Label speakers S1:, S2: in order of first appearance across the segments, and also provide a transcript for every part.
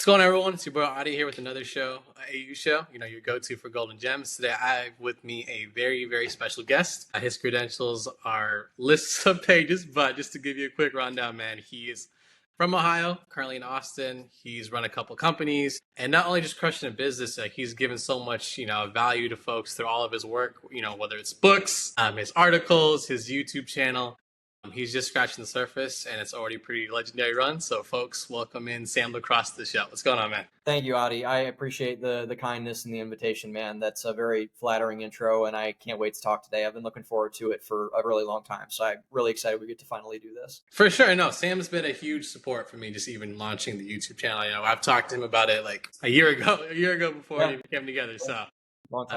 S1: What's going on, everyone? It's your boy Adi here with another show, AU show, your go-to for golden gems. Today I have with me a very, very special guest. His credentials are lists of pages, but just to give you a quick rundown, man, he is from Ohio, currently in Austin. He's run a couple companies and not only just crushing a business, he's given so much, value to folks through all of his work, whether it's books, his articles, his YouTube channel. He's just scratching the surface, and it's already a pretty legendary run. So, folks, welcome in Sam LaCrosse to the show. What's going on, man?
S2: Thank you, Adi. I appreciate the kindness and the invitation, man. That's a very flattering intro, and I can't wait to talk today. I've been looking forward to it for a really long time, so I'm really excited we get to finally do this.
S1: For sure. No, Sam's been a huge support for me just even launching the YouTube channel. I've talked to him about it like a year ago before we came together. So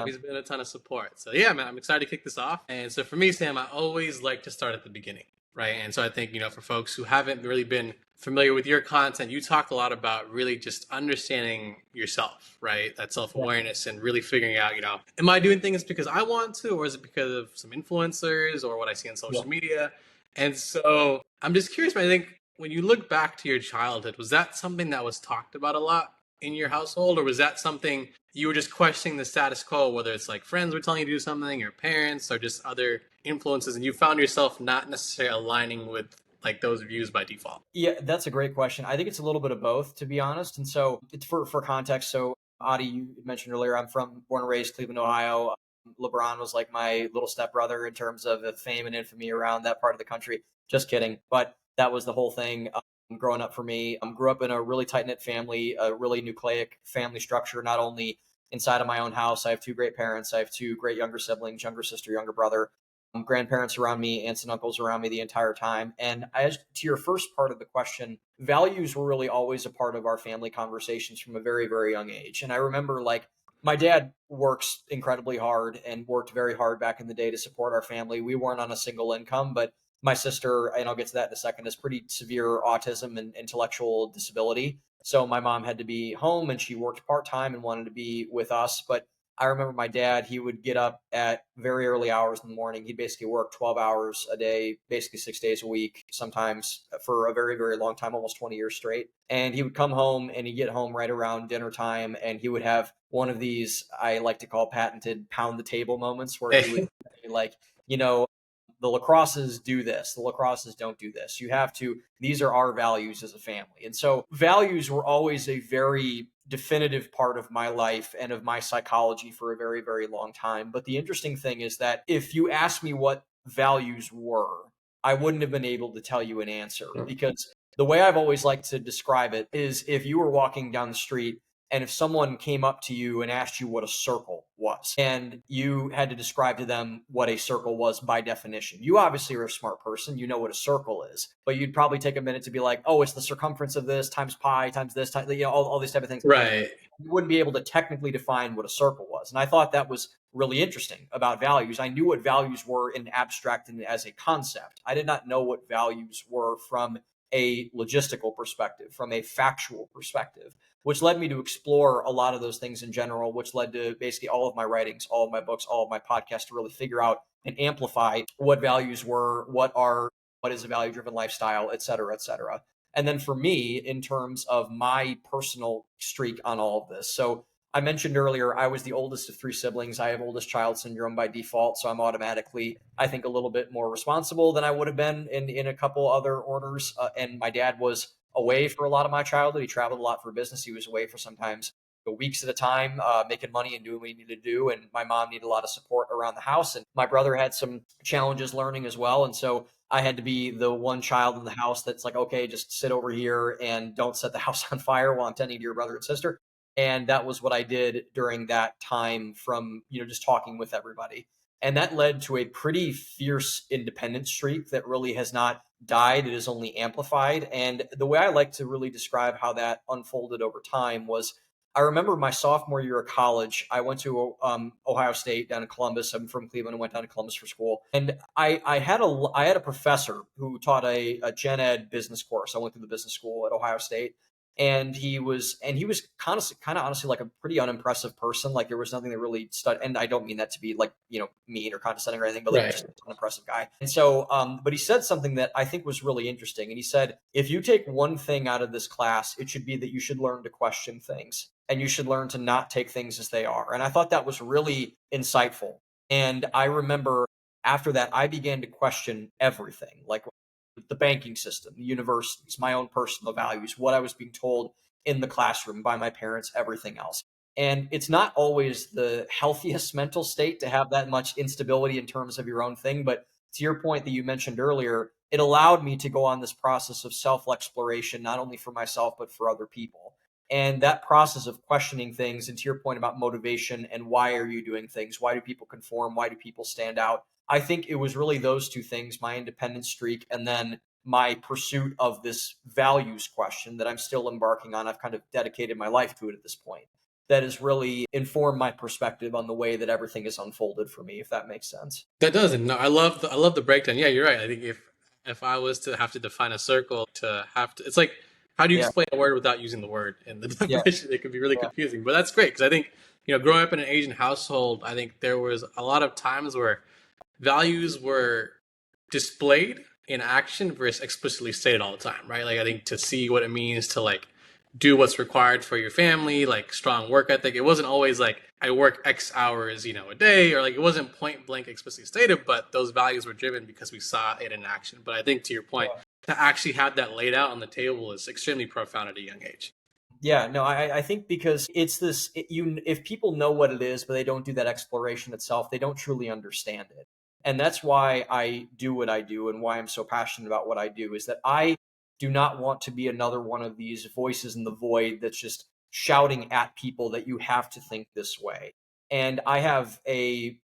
S1: he's been a ton of support. So, yeah, man, I'm excited to kick this off. And so for me, Sam, I always like to start at the beginning. Right. And so I think, for folks who haven't really been familiar with your content, you talk a lot about really just understanding yourself, right? That self-awareness and really figuring out, am I doing things because I want to, or is it because of some influencers or what I see on social media? And so I'm just curious, but I think when you look back to your childhood, was that something that was talked about a lot in your household, or was that something you were just questioning the status quo, whether it's like friends were telling you to do something, or parents, or just other influences, and you found yourself not necessarily aligning with like those views by default?
S2: Yeah, that's a great question. I think it's a little bit of both, to be honest. And so it's for context. So Adi, you mentioned earlier, I'm born and raised Cleveland, Ohio. LeBron was like my little stepbrother in terms of the fame and infamy around that part of the country. Just kidding. But that was the whole thing. Growing up for me, grew up in a really tight-knit family, a really nucleic family structure, not only inside of my own house. I have two great parents. I have two great younger siblings, younger sister, younger brother, grandparents around me, aunts and uncles around me the entire time. And as to your first part of the question, values were really always a part of our family conversations from a very, very young age. And I remember my dad works incredibly hard and worked very hard back in the day to support our family. We weren't on a single income, but my sister, and I'll get to that in a second, has pretty severe autism and intellectual disability. So my mom had to be home and she worked part-time and wanted to be with us. But I remember my dad, he would get up at very early hours in the morning. He'd basically work 12 hours a day, basically 6 days a week, sometimes for a very, very long time, almost 20 years straight. And he would come home and he'd get home right around dinner time. And he would have one of these, I like to call patented pound the table moments where he would say the LaCrosses do this, the LaCrosses don't do this. These are our values as a family. And so values were always a very definitive part of my life and of my psychology for a very, very long time. But the interesting thing is that if you ask me what values were, I wouldn't have been able to tell you an answer, because the way I've always liked to describe it is if you were walking down the street and if someone came up to you and asked you what a circle was, and you had to describe to them what a circle was by definition, you obviously are a smart person. You know what a circle is, but you'd probably take a minute to be like, oh, it's the circumference of this times pi times this, all these type of things.
S1: Right.
S2: You wouldn't be able to technically define what a circle was. And I thought that was really interesting about values. I knew what values were in abstract and as a concept. I did not know what values were from a logistical perspective, from a factual perspective, which led me to explore a lot of those things in general, which led to basically all of my writings, all of my books, all of my podcasts to really figure out and amplify what values were, what is a value-driven lifestyle, et cetera, et cetera. And then for me, in terms of my personal streak on all of this. So I mentioned earlier, I was the oldest of three siblings. I have oldest child syndrome by default. So I'm automatically, I think, a little bit more responsible than I would have been in a couple other orders. And my dad was away for a lot of my childhood. He traveled a lot for business. He was away for sometimes weeks at a time, making money and doing what he needed to do. And my mom needed a lot of support around the house. And my brother had some challenges learning as well. And so I had to be the one child in the house that's like, okay, just sit over here and don't set the house on fire while I'm tending to your brother and sister. And that was what I did during that time from, just talking with everybody. And that led to a pretty fierce independent streak that really has not died. It is only amplified. And the way I like to really describe how that unfolded over time was, I remember my sophomore year of college, I went to Ohio State down in Columbus. I'm from Cleveland and went down to Columbus for school. And I had a professor who taught a gen ed business course. I went through the business school at Ohio State. And he was kind of honestly like a pretty unimpressive person. Like there was nothing that really stood, and I don't mean that to be like, mean or condescending or anything, but like
S1: Right.
S2: just an unimpressive guy. And so, but he said something that I think was really interesting. And he said, if you take one thing out of this class, it should be that you should learn to question things and you should learn to not take things as they are. And I thought that was really insightful. And I remember after that, I began to question everything, like the banking system, the universities, my own personal values, what I was being told in the classroom by my parents, everything else. And it's not always the healthiest mental state to have that much instability in terms of your own thing. But to your point that you mentioned earlier, it allowed me to go on this process of self-exploration, not only for myself, but for other people. And that process of questioning things, and to your point about motivation and why are you doing things? Why do people conform? Why do people stand out? I think it was really those two things, my independent streak and then my pursuit of this values question that I'm still embarking on. I've kind of dedicated my life to it at this point. That has really informed my perspective on the way that everything is unfolded for me, if that makes sense.
S1: That does, and no, I love the breakdown. Yeah, you're right. I think if I was to have to define a circle, it's like, how do you
S2: Yeah,
S1: explain a word without using the word in the
S2: yeah,
S1: definition? It could be really
S2: yeah,
S1: confusing, but that's great because I think, growing up in an Asian household, I think there was a lot of times where values were displayed in action versus explicitly stated all the time, right? Like I think to see what it means to like do what's required for your family, like strong work ethic. It wasn't always like I work X hours, a day, or like it wasn't point blank explicitly stated, but those values were driven because we saw it in action. But I think to your point,
S2: yeah.
S1: to actually have that laid out on the table is extremely profound at a young age.
S2: Yeah, no, I think because it's if people know what it is, but they don't do that exploration itself, they don't truly understand it. And that's why I do what I do and why I'm so passionate about what I do is that I do not want to be another one of these voices in the void that's just shouting at people that you have to think this way. And I have a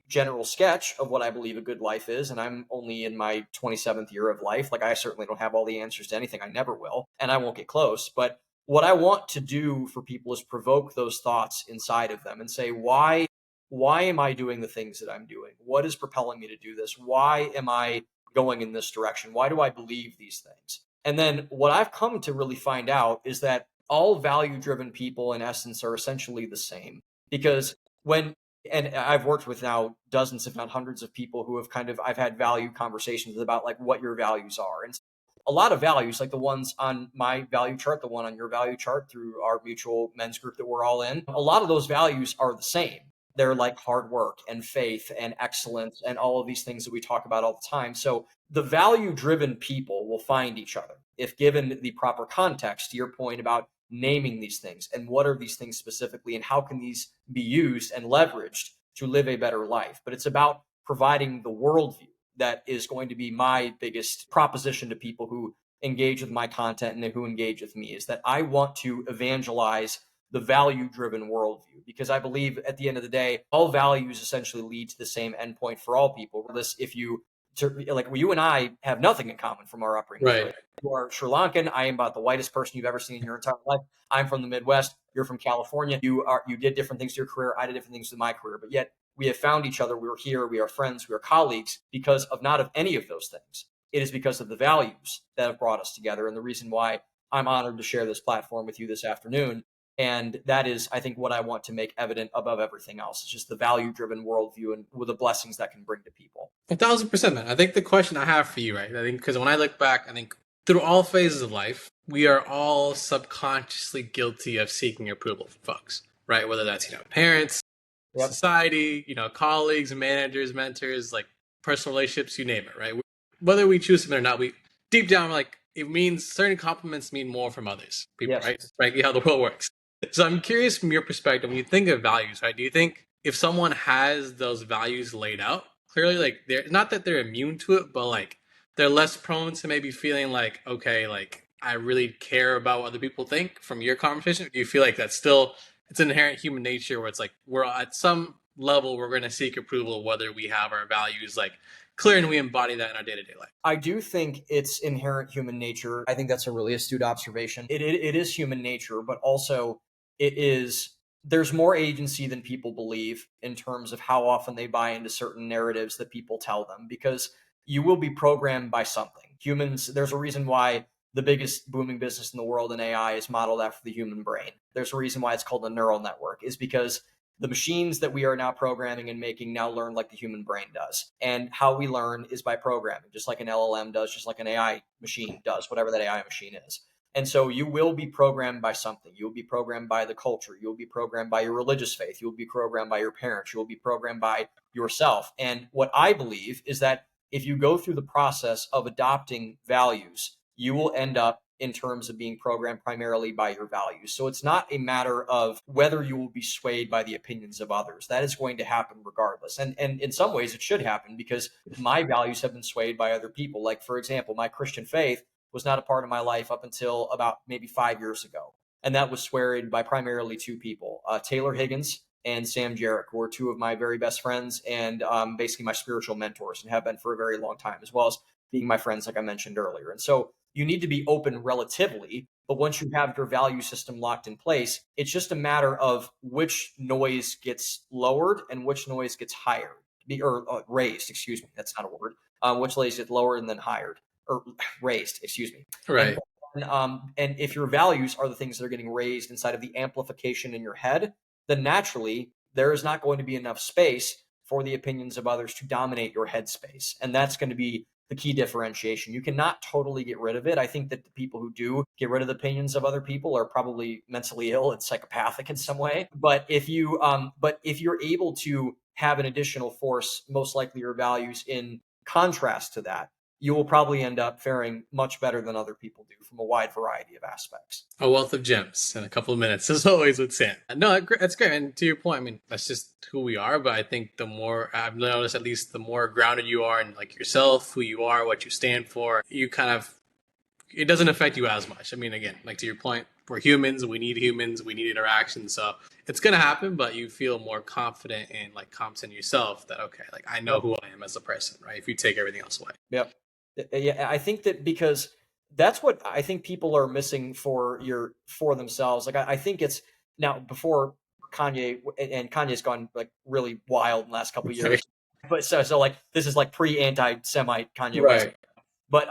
S2: general sketch of what I believe a good life is. And I'm only in my 27th year of life. Like, I certainly don't have all the answers to anything. I never will. And I won't get close. But what I want to do for people is provoke those thoughts inside of them and say, why am I doing the things that I'm doing? What is propelling me to do this? Why am I going in this direction? Why do I believe these things? And then what I've come to really find out is that all value driven people in essence are essentially the same because when and I've worked with now dozens, if not hundreds of people who have I've had value conversations about like what your values are. And a lot of values, like the ones on my value chart, the one on your value chart through our mutual men's group that we're all in, a lot of those values are the same. They're like hard work and faith and excellence and all of these things that we talk about all the time. So the value driven people will find each other if given the proper context, to your point about naming these things and what are these things specifically and how can these be used and leveraged to live a better life. But it's about providing the worldview that is going to be my biggest proposition to people who engage with my content and who engage with me is that I want to evangelize the value driven worldview because I believe at the end of the day, all values essentially lead to the same endpoint for all people. Regardless, if you like you and I have nothing in common from our upbringing.
S1: Right.
S2: Right? You are Sri Lankan. I am about the whitest person you've ever seen in your entire life. I'm from the Midwest. You're from California. You did different things to your career. I did different things to my career. But yet we have found each other. We are here. We are friends. We are colleagues because of not of any of those things. It is because of the values that have brought us together. And the reason why I'm honored to share this platform with you this afternoon. And that is, I think, what I want to make evident above everything else. It's just the value-driven worldview and with the blessings that can bring to people.
S1: 1,000%, man. I think the question I have for you, right? I think because when I look back, I think through all phases of life, we are all subconsciously guilty of seeking approval from folks, right? Whether that's, parents,
S2: Yep.
S1: society, colleagues, managers, mentors, like personal relationships, you name it, right? Whether we choose them or not, we deep down, like, it means certain compliments mean more from others, people,
S2: Yes.
S1: right? It's frankly how the world works. So I'm curious from your perspective, when you think of values, right? Do you think if someone has those values laid out clearly, like they're not that they're immune to it, but like they're less prone to maybe feeling like, okay, like I really care about what other people think from your conversation? Do you feel like that's still it's inherent human nature where it's like we're at some level we're going to seek approval whether we have our values like clear and we embody that in our day-to-day life?
S2: I do think it's inherent human nature. I think that's a really astute observation. It is human nature, but also there's more agency than people believe in terms of how often they buy into certain narratives that people tell them because you will be programmed by something. Humans, there's a reason why the biggest booming business in the world in AI is modeled after the human brain. There's a reason why it's called a neural network, is because the machines that we are now programming and making now learn like the human brain does. And how we learn is by programming, just like an LLM does, just like an AI machine does, whatever that AI machine is. And so you will be programmed by something. You will be programmed by the culture. You will be programmed by your religious faith. You will be programmed by your parents. You will be programmed by yourself. And what I believe is that if you go through the process of adopting values, you will end up in terms of being programmed primarily by your values. So it's not a matter of whether you will be swayed by the opinions of others. That is going to happen regardless. And in some ways it should happen, because my values have been swayed by other people. Like, for example, my Christian faith was not a part of my life up until about maybe 5 years ago. And that was swayed by primarily two people, Taylor Higgins and Sam Jarrett, who are two of my very best friends and basically my spiritual mentors, and have been for a very long time, as well as being my friends, like I mentioned earlier. And so you need to be open relatively, but once you have your value system locked in place, it's just a matter of which noise gets lowered and which noise gets higher, or raised, excuse me. That's not a word. Which noise gets lowered and then higher, or raised, excuse me.
S1: Right.
S2: And if your values are the things that are getting raised inside of the amplification in your head, then naturally there is not going to be enough space for the opinions of others to dominate your headspace. And that's going to be the key differentiation. You cannot totally get rid of it. I think that the people who do get rid of the opinions of other people are probably mentally ill and psychopathic in some way. But if you're able to have an additional force, most likely your values, in contrast to that, you will probably end up faring much better than other people do from a wide variety of aspects.
S1: A wealth of gems in a couple of minutes, as always with Sam. No, that's great. And to your point, I mean, that's just who we are. But I think the more I've noticed, at least the more grounded you are in like yourself, who you are, what you stand for, you kind of, it doesn't affect you as much. I mean, again, like to your point, we're humans, we need interaction. So it's going to happen, but you feel more confident and like confident in yourself that, okay, like I know who I am as a person, right? If you take everything else away.
S2: Yep. Yeah, I think that because that's what I think people are missing for themselves. Like I think it's now, before Kanye, and Kanye's gone like really wild in the last couple of years. But so like this is like pre-anti-Semite Kanye West.
S1: Right.
S2: But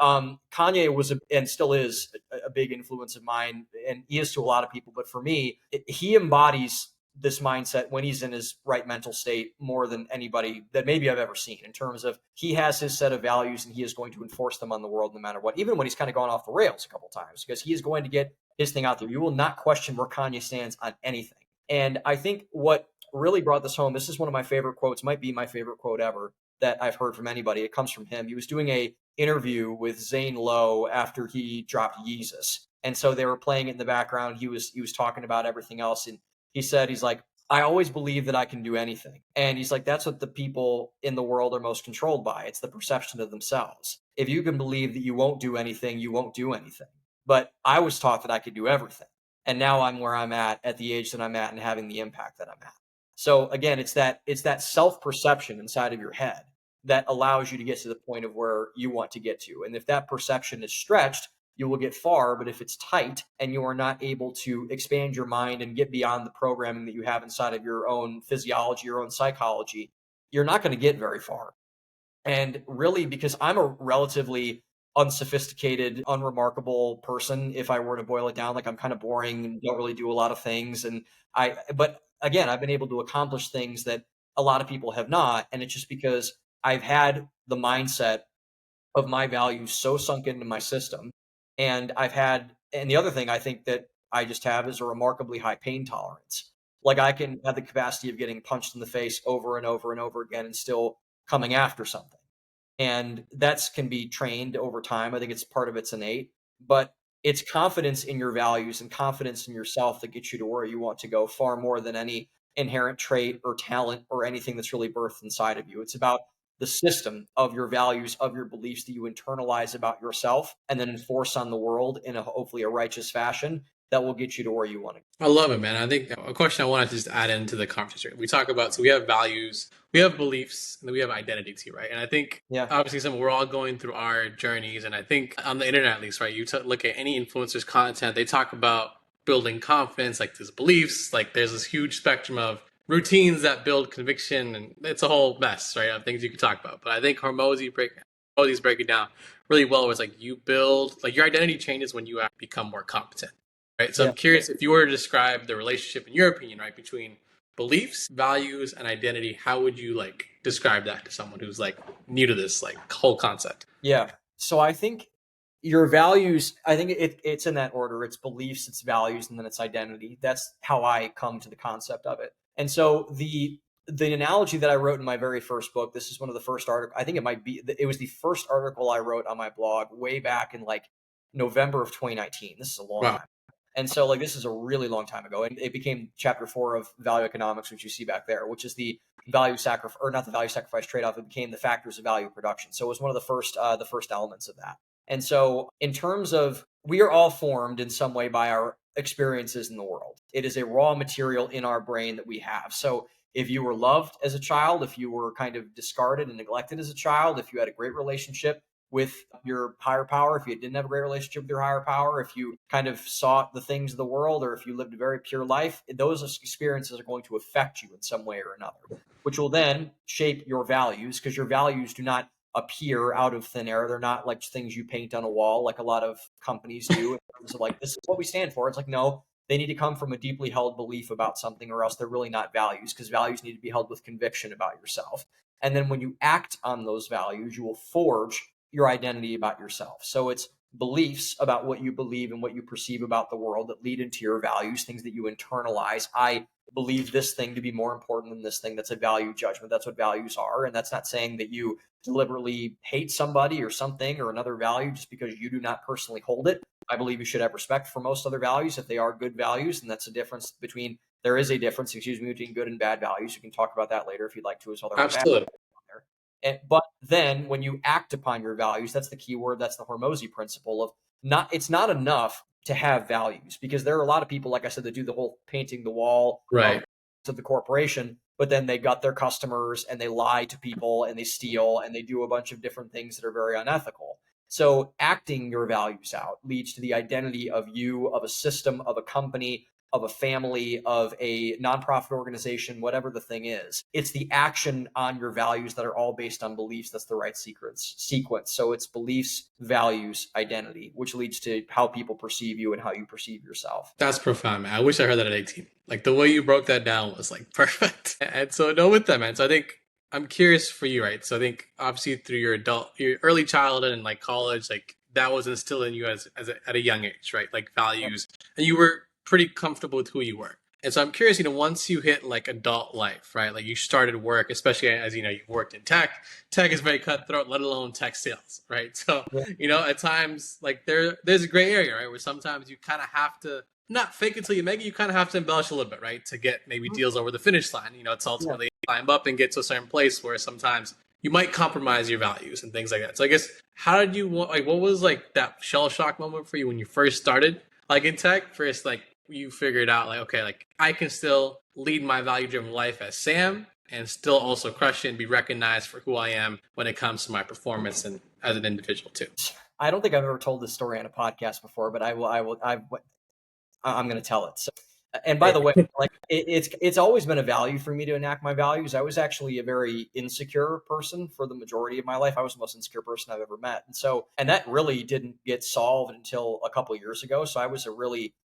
S2: Kanye was and still is a big influence of mine, and he is to a lot of people. But for me, he embodies this mindset when he's in his right mental state more than anybody that maybe I've ever seen, in terms of he has his set of values and he is going to enforce them on the world no matter what, even when he's kind of gone off the rails a couple times, because he is going to get his thing out there. You will not question where Kanye stands on anything. And I think what really brought this home, this is one of my favorite quotes, might be my favorite quote ever that I've heard from anybody. It comes from him. He was doing a interview with Zane Lowe after he dropped Yeezus. And so they were playing it in the background. He was talking about everything else. And he's like, I always believe that I can do anything. And he's like, that's what the people in the world are most controlled by. It's the perception of themselves. If you can believe that you won't do anything, you won't do anything. But I was taught that I could do everything. And now I'm where I'm at the age that I'm at, and having the impact that I'm at. So again, it's that self-perception inside of your head that allows you to get to the point of where you want to get to. And if that perception is stretched, you will get far. But if it's tight and you are not able to expand your mind and get beyond the programming that you have inside of your own physiology, your own psychology, you're not going to get very far. And really, because I'm a relatively unsophisticated, unremarkable person, if I were to boil it down, like I'm kind of boring and don't really do a lot of things. But again, I've been able to accomplish things that a lot of people have not. And it's just because I've had the mindset of my values so sunk into my system. And the other thing I think that I just have is a remarkably high pain tolerance. Like I can have the capacity of getting punched in the face over and over and over again and still coming after something. And that can be trained over time. I think it's part of it's innate, but it's confidence in your values and confidence in yourself that gets you to where you want to go, far more than any inherent trait or talent or anything that's really birthed inside of you. It's about the system of your values, of your beliefs that you internalize about yourself and then enforce on the world in hopefully a righteous fashion that will get you to where you want to
S1: go. I love it, man. I think a question I want to just add into the conversation. We talk about, so we have values, we have beliefs, and then we have identity too, right? And I think obviously we're all going through our journeys. And I think on the internet, at least, right, you look at any influencer's content, they talk about building confidence, like there's beliefs, like there's this huge spectrum of routines that build conviction, and it's a whole mess, right, of things you could talk about. But I think Hormozi always break it down really well. It's like you build, like your identity changes when you become more competent, right? So
S2: Yeah.
S1: I'm curious if you were to describe the relationship in your opinion, right, between beliefs, values, and identity, how would you like describe that to someone who's like new to this like whole concept?
S2: Yeah. So I think your values, I think it's in that order. It's beliefs, it's values, and then it's identity. That's how I come to the concept of it. And so the analogy that I wrote in my very first book, this is one of the first articles, I think it was the first article I wrote on my blog way back in like November of 2019. This is a long
S1: Wow.
S2: time. And so like this is a really long time ago. And it became chapter 4 of value economics, which you see back there, which is the value sacrifice, or not the value sacrifice trade-off. It became the factors of value production. So it was one of the first elements of that. And so in terms of, we are all formed in some way by our experiences in the world. It is a raw material in our brain that we have. So if you were loved as a child, if you were kind of discarded and neglected as a child, if you had a great relationship with your higher power, if you didn't have a great relationship with your higher power, if you kind of sought the things of the world, or if you lived a very pure life, those experiences are going to affect you in some way or another, which will then shape your values, because your values do not appear out of thin air. They're not like things you paint on a wall like a lot of companies do in terms of like, this is what we stand for. It's like, no, they need to come from a deeply held belief about something, or else they're really not values, because values need to be held with conviction about yourself. And then when you act on those values, you will forge your identity about yourself. So it's beliefs about what you believe and what you perceive about the world that lead into your values, things that you internalize. I believe this thing to be more important than this thing. That's a value judgment. That's what values are. And that's not saying that you deliberately hate somebody or something or another value just because you do not personally hold it. I believe you should have respect for most other values if they are good values. And that's a difference between, there is a difference, between good and bad values. You can talk about that later if you'd like to, as well.
S1: Absolutely.
S2: But then when you act upon your values, that's the key word. That's the Hormozy principle of it's not enough to have values, because there are a lot of people, like I said, that do the whole painting the wall
S1: Right.
S2: of the corporation, but then they got their customers and they lie to people and they steal and they do a bunch of different things that are very unethical. So acting your values out leads to the identity of you, of a system, of a company, of a family, of a nonprofit organization, whatever the thing is. It's the action on your values that are all based on beliefs. That's the right sequence. So it's beliefs, values, identity, which leads to how people perceive you and how you perceive yourself.
S1: That's profound, man. I wish I heard that at 18. Like the way you broke that down was like perfect. And so no, with that, man. So I think I'm curious for you, right? So I think obviously through your early childhood and like college, like that was instilled in you at a young age, right? Like values, and you were pretty comfortable with who you were. And so I'm curious, once you hit like adult life, right? Like you started work, especially as you've worked in tech. Tech is very cutthroat, let alone tech sales, right? So, at times like there's a gray area, right? Where sometimes you kind of have to not fake it till you make it. You kind of have to embellish a little bit, right? To get maybe deals over the finish line, to ultimately climb up and get to a certain place where sometimes you might compromise your values and things like that. So I guess, how did you, like, what was like that shell shock moment for you when you first started, like in tech, first, like, you figured out like, okay, like I can still lead my value driven life as Sam and still also crush it and be recognized for who I am when it comes to my performance and as an individual too.
S2: I don't think I've ever told this story on a podcast before, but I'm going to tell it. So, and by the way, like it's always been a value for me to enact my values. I was actually a very insecure person for the majority of my life. I was the most insecure person I've ever met. And that really didn't get solved until a couple of years ago. So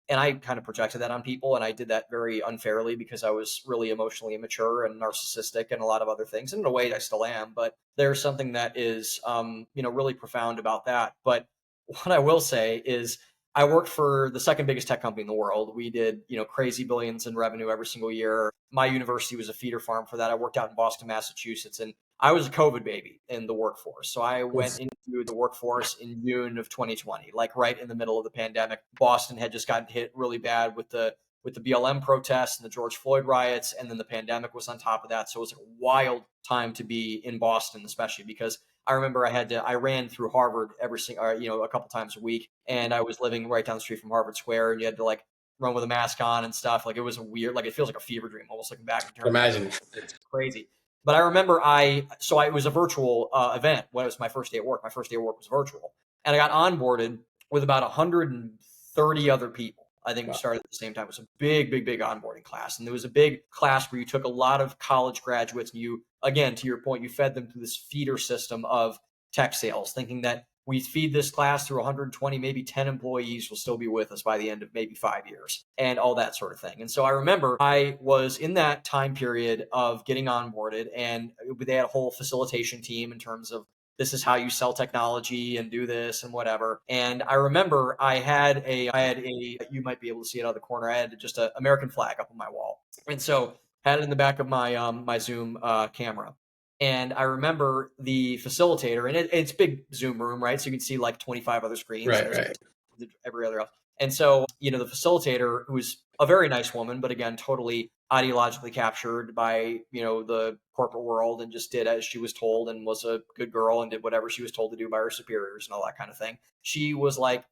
S2: and I kind of projected that on people, and I did that very unfairly because I was really emotionally immature and narcissistic and a lot of other things. And in a way, I still am, but there's something that is, really profound about that. But what I will say is, I worked for the second biggest tech company in the world. We did, crazy billions in revenue every single year. My university was a feeder farm for that. I worked out in Boston, Massachusetts, and I was a COVID baby in the workforce. So I went into the workforce in June of 2020, like right in the middle of the pandemic. Boston had just gotten hit really bad with the BLM protests and the George Floyd riots, and then the pandemic was on top of that. So it was a wild time to be in Boston, especially because I remember I ran through Harvard a couple times a week, and I was living right down the street from Harvard Square, and you had to like run with a mask on and stuff. Like it was weird, like it feels like a fever dream, almost looking back in terms.
S1: Imagine.
S2: It's crazy. But I remember it was a virtual event when it was my first day at work. My first day at work was virtual, and I got onboarded with about 130 other people. I think we started at the same time. It was a big, big, big onboarding class. And there was a big class where you took a lot of college graduates and you, again, to your point, you fed them through this feeder system of tech sales, thinking that we feed this class through 120, maybe 10 employees will still be with us by the end of maybe 5 years and all that sort of thing. And so I remember I was in that time period of getting onboarded, and they had a whole facilitation team in terms of this is how you sell technology and do this and whatever. And I remember I had a, you might be able to see it out of the corner. I had just an American flag up on my wall. And so had it in the back of my, my Zoom camera. And I remember the facilitator, and it's big Zoom room, right? So you can see like 25 other screens.
S1: Right.
S2: Every other else. And so, the facilitator, who's a very nice woman, but again, totally ideologically captured by, the corporate world, and just did as she was told and was a good girl and did whatever she was told to do by her superiors and all that kind of thing. She was like,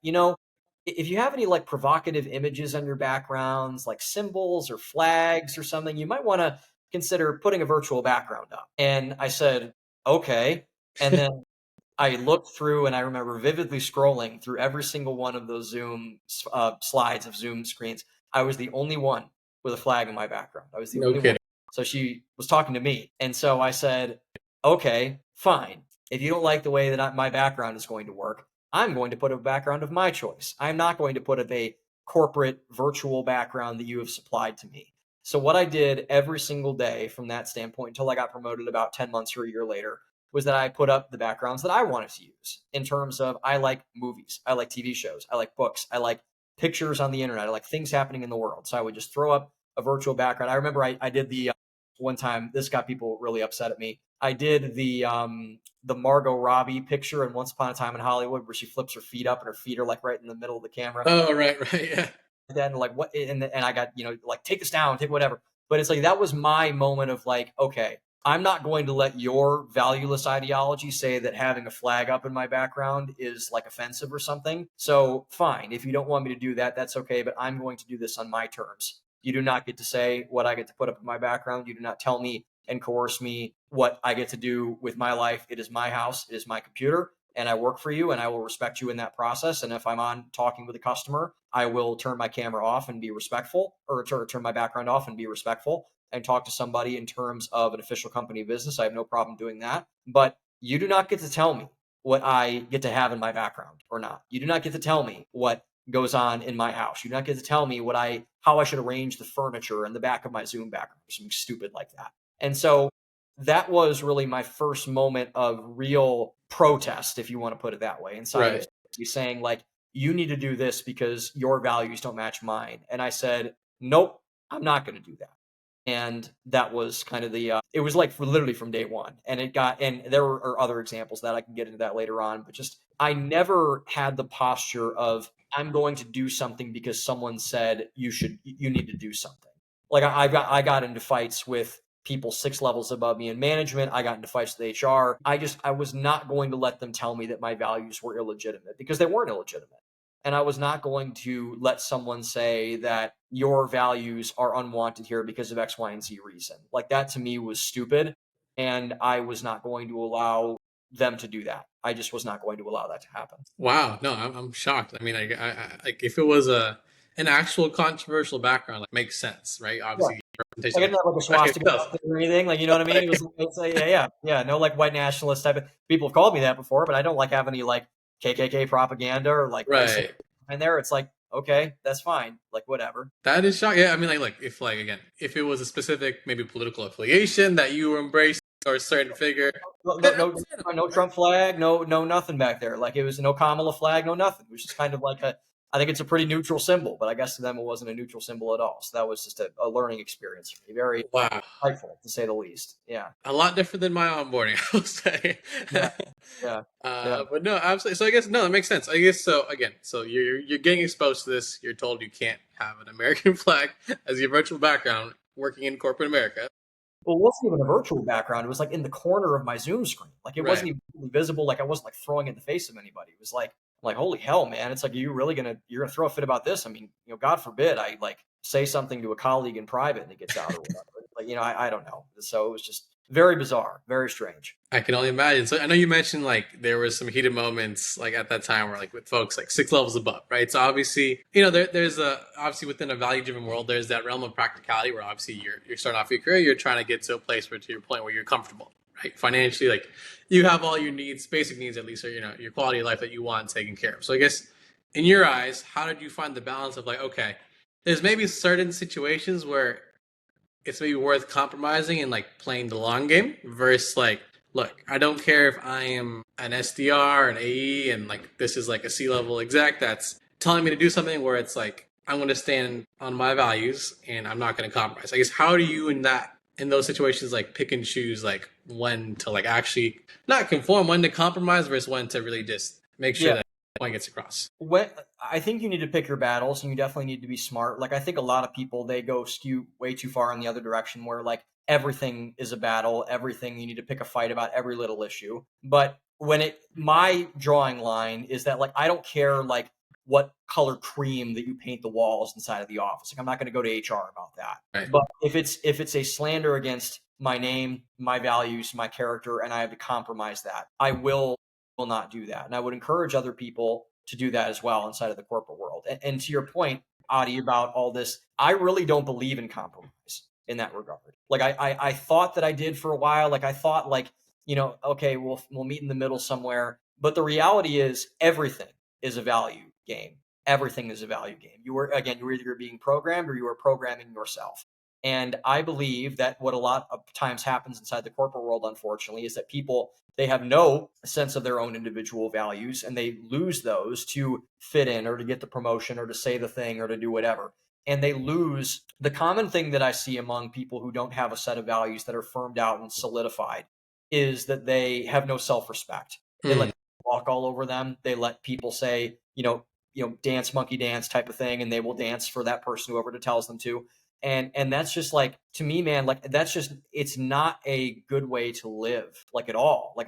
S2: if you have any like provocative images on your backgrounds, like symbols or flags or something, you might want to consider putting a virtual background up. And I said, okay. And then I looked through, and I remember vividly scrolling through every single one of those Zoom slides of Zoom screens. I was the only one with a flag in my background. I was the only one. So she was talking to me. And so I said, okay, fine. If you don't like the way that my background is going to work, I'm going to put a background of my choice. I'm not going to put a corporate virtual background that you have supplied to me. So what I did every single day from that standpoint until I got promoted about 10 months or a year later was that I put up the backgrounds that I wanted to use in terms of, I like movies, I like TV shows, I like books, I like pictures on the internet, I like things happening in the world. So I would just throw up a virtual background. I remember I did the one time, this got people really upset at me. I did the Margot Robbie picture in Once Upon a Time in Hollywood, where she flips her feet up and her feet are like right in the middle of the camera.
S1: Oh, right, yeah.
S2: Then like what, and I got, like take this down, take whatever. But it's like, that was my moment of like, okay, I'm not going to let your valueless ideology say that having a flag up in my background is like offensive or something. So fine, if you don't want me to do that, that's okay, but I'm going to do this on my terms. You do not get to say what I get to put up in my background. You do not tell me and coerce me what I get to do with my life. It is my house, it is my computer, and I work for you, and I will respect you in that process. And if I'm on talking with a customer, I will turn my camera off and be respectful, or turn my background off and be respectful, and talk to somebody in terms of an official company business. I have no problem doing that. But you do not get to tell me what I get to have in my background or not. You do not get to tell me what goes on in my house. You do not get to tell me how I should arrange the furniture in the back of my Zoom background or something stupid like that. And so that was really my first moment of real protest, if you want to put it that way, inside of you saying like, you need to do this because your values don't match mine. And I said, nope, I'm not going to do that. And that was kind of it was like literally from day one. And there are other examples that I can get into that later on, but just, I never had the posture of, I'm going to do something because someone said you need to do something. Like I got into fights with people 6 levels above me in management. I got into fights with HR. I was not going to let them tell me that my values were illegitimate, because they weren't illegitimate. And I was not going to let someone say that your values are unwanted here because of X, Y, and Z reason. Like, that to me was stupid. And I was not going to allow them to do that. I just was not going to allow that to happen.
S1: Wow. No, I'm shocked. I mean, I like, if it was an actual controversial background, like, makes sense, right? Obviously,
S2: I didn't have like a swastika or anything, like, you know what I mean? It's like, yeah, no like white nationalist type of, people have called me that before, but I don't like have any like KKK propaganda or like
S1: right.
S2: And there, it's like, okay, that's fine, like whatever.
S1: That is shocking. Yeah, I mean, like if it was a specific maybe political affiliation that you embraced, or a certain figure,
S2: no Trump flag, no nothing back there. Like, it was no Kamala flag, no nothing. It was just kind of like I think it's a pretty neutral symbol, but I guess to them it wasn't a neutral symbol at all. So that was just a learning experience for me. Very insightful, to say the least. Yeah.
S1: A lot different than my onboarding, I will say.
S2: Yeah.
S1: But no, absolutely. So I guess, no, that makes sense. I guess, so again, so you're getting exposed to this. You're told you can't have an American flag as your virtual background working in corporate America.
S2: Well, it wasn't even a virtual background. It was like in the corner of my Zoom screen. Like, it wasn't even visible. Like, I wasn't like throwing it in the face of anybody. It was like, holy hell, man. It's like, you're gonna throw a fit about this? I mean, God forbid I like say something to a colleague in private and it gets out or whatever. Like, I don't know. So it was just very bizarre, very strange.
S1: I can only imagine. So I know you mentioned like there were some heated moments like at that time where like with folks like 6 levels above, right? So obviously, there's obviously within a value driven world, there's that realm of practicality where obviously you're starting off your career, you're trying to get to a place where, to your point, where you're comfortable, right? Financially, like you have all your needs, basic needs at least, or your quality of life that you want taken care of. So I guess in your eyes, how did you find the balance of like, okay, there's maybe certain situations where it's maybe worth compromising and like playing the long game versus like, look, I don't care if I am an SDR, an AE, and like this is like a C-level exec that's telling me to do something where it's like I'm going to stand on my values and I'm not going to compromise. I guess how do you in those situations like pick and choose like when to like actually not conform, when to compromise versus when to really just make sure that the point gets across?
S2: I think you need to pick your battles, and you definitely need to be smart. Like I think a lot of people, they go skew way too far in the other direction where like everything is a battle, everything you need to pick a fight about every little issue. But my drawing line is that like I don't care like what color cream that you paint the walls inside of the office. Like I'm not going to go to HR about that.
S1: Right.
S2: But if it's a slander against my name, my values, my character, and I have to compromise that, I will not do that. And I would encourage other people to do that as well inside of the corporate world. And to your point, Adi, about all this, I really don't believe in compromise in that regard. Like I thought that I did for a while. Like I thought like, okay, we'll meet in the middle somewhere. But the reality is everything is a value game. Everything is a value game. You were either being programmed or you were programming yourself. And I believe that what a lot of times happens inside the corporate world, unfortunately, is that people, they have no sense of their own individual values, and they lose those to fit in or to get the promotion or to say the thing or to do whatever. And they lose the common thing that I see among people who don't have a set of values that are firmed out and solidified is that they have no self-respect. They let people walk all over them. They let people say, dance, monkey dance type of thing, and they will dance for that person, whoever tells them to. And that's just like, to me, man, like that's just, it's not a good way to live, like at all. Like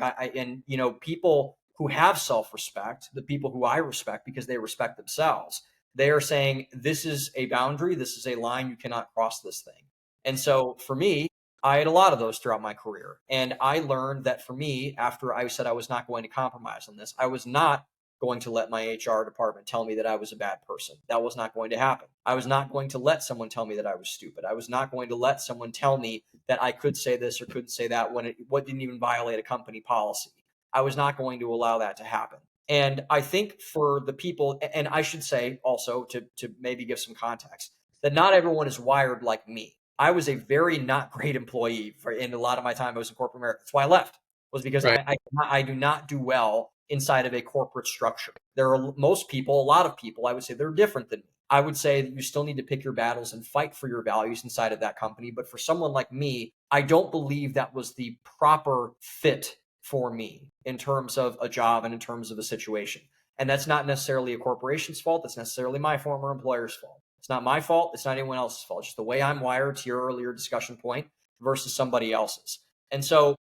S2: people who have self-respect, the people who I respect because they respect themselves, they are saying, this is a boundary, this is a line, you cannot cross this thing. And so for me, I had a lot of those throughout my career. And I learned that for me, after I said I was not going to compromise on this, I was not going to let my HR department tell me that I was a bad person. That was not going to happen. I was not going to let someone tell me that I was stupid. I was not going to let someone tell me that I could say this or couldn't say that what didn't even violate a company policy. I was not going to allow that to happen. And I think for the people, and I should say also to maybe give some context, that not everyone is wired like me. I was a very not great employee in a lot of my time I was in corporate America. That's why I left, was because right. I do not do well inside of a corporate structure. There are a lot of people, I would say they're different than me. I would say that you still need to pick your battles and fight for your values inside of that company. But for someone like me, I don't believe that was the proper fit for me in terms of a job and in terms of a situation. And that's not necessarily a corporation's fault. That's necessarily my former employer's fault. It's not my fault. It's not anyone else's fault. It's just the way I'm wired, to your earlier discussion point, versus somebody else's. And so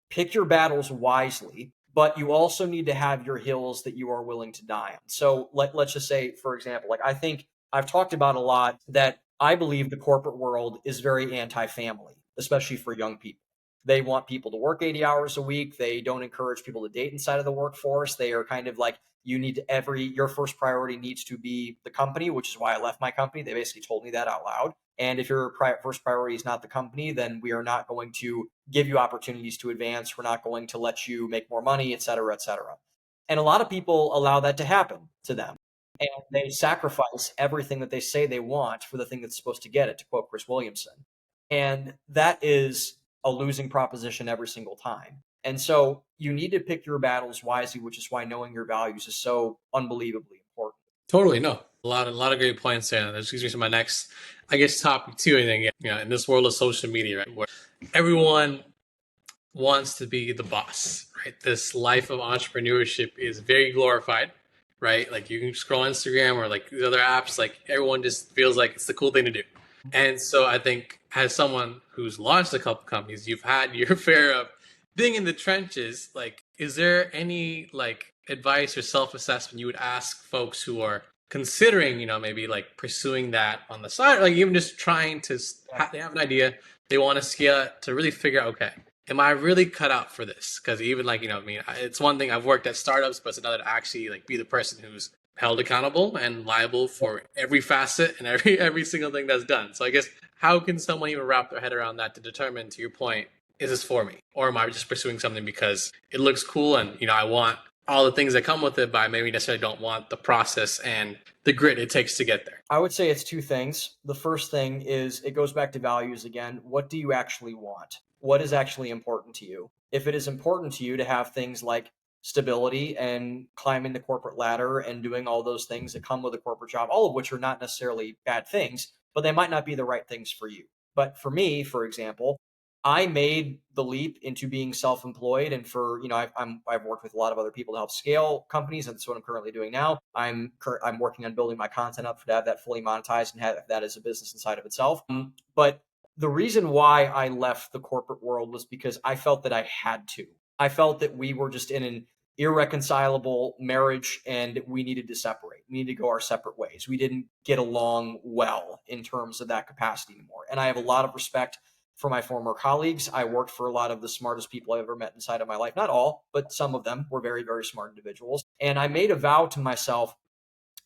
S2: pick your battles wisely, but you also need to have your hills that you are willing to die on. So let's just say, for example, like I think I've talked about a lot that I believe the corporate world is very anti-family, especially for young people. They want people to work 80 hours a week. They don't encourage people to date inside of the workforce. They are kind of like, your first priority needs to be the company, which is why I left my company. They basically told me that out loud. And if your first priority is not the company, then we are not going to give you opportunities to advance. We're not going to let you make more money, et cetera, et cetera. And a lot of people allow that to happen to them. And they sacrifice everything that they say they want for the thing that's supposed to get it, to quote Chris Williamson. And that is a losing proposition every single time. And so you need to pick your battles wisely, which is why knowing your values is so unbelievably important.
S1: Totally, no. A lot of great points there. That leads me to my next, I guess, topic too. I think, in this world of social media, right, where everyone wants to be the boss, right? This life of entrepreneurship is very glorified, right? Like you can scroll Instagram or like these other apps, like everyone just feels like it's the cool thing to do. And so I think as someone who's launched a couple companies, you've had your fair of being in the trenches. Like, is there any like advice or self-assessment you would ask folks who are considering, maybe like pursuing that on the side, or like even just trying to, they have an idea, they want to scale it, to really figure out, okay, am I really cut out for this? Because even like, it's one thing I've worked at startups, but it's another to actually like be the person who's held accountable and liable for every facet and every single thing that's done. So I guess how can someone even wrap their head around that to determine, to your point, is this for me? Or am I just pursuing something because it looks cool and, I want all the things that come with it, but I maybe necessarily don't want the process and the grit it takes to get there?
S2: I would say it's two things. The first thing is it goes back to values again. What do you actually want? What is actually important to you? If it is important to you to have things like stability and climbing the corporate ladder and doing all those things that come with a corporate job, all of which are not necessarily bad things, but they might not be the right things for you. But for me, for example, I made the leap into being self-employed, and for I've worked with a lot of other people to help scale companies, and that's what I'm currently doing now. I'm working on building my content up to have that fully monetized and have that as a business inside of itself. But the reason why I left the corporate world was because I felt that I had to. I felt that we were just in an irreconcilable marriage and we needed to separate. We needed to go our separate ways. We didn't get along well in terms of that capacity anymore. And I have a lot of respect for my former colleagues. I worked for a lot of the smartest people I've ever met inside of my life. Not all, but some of them were very, very smart individuals. And I made a vow to myself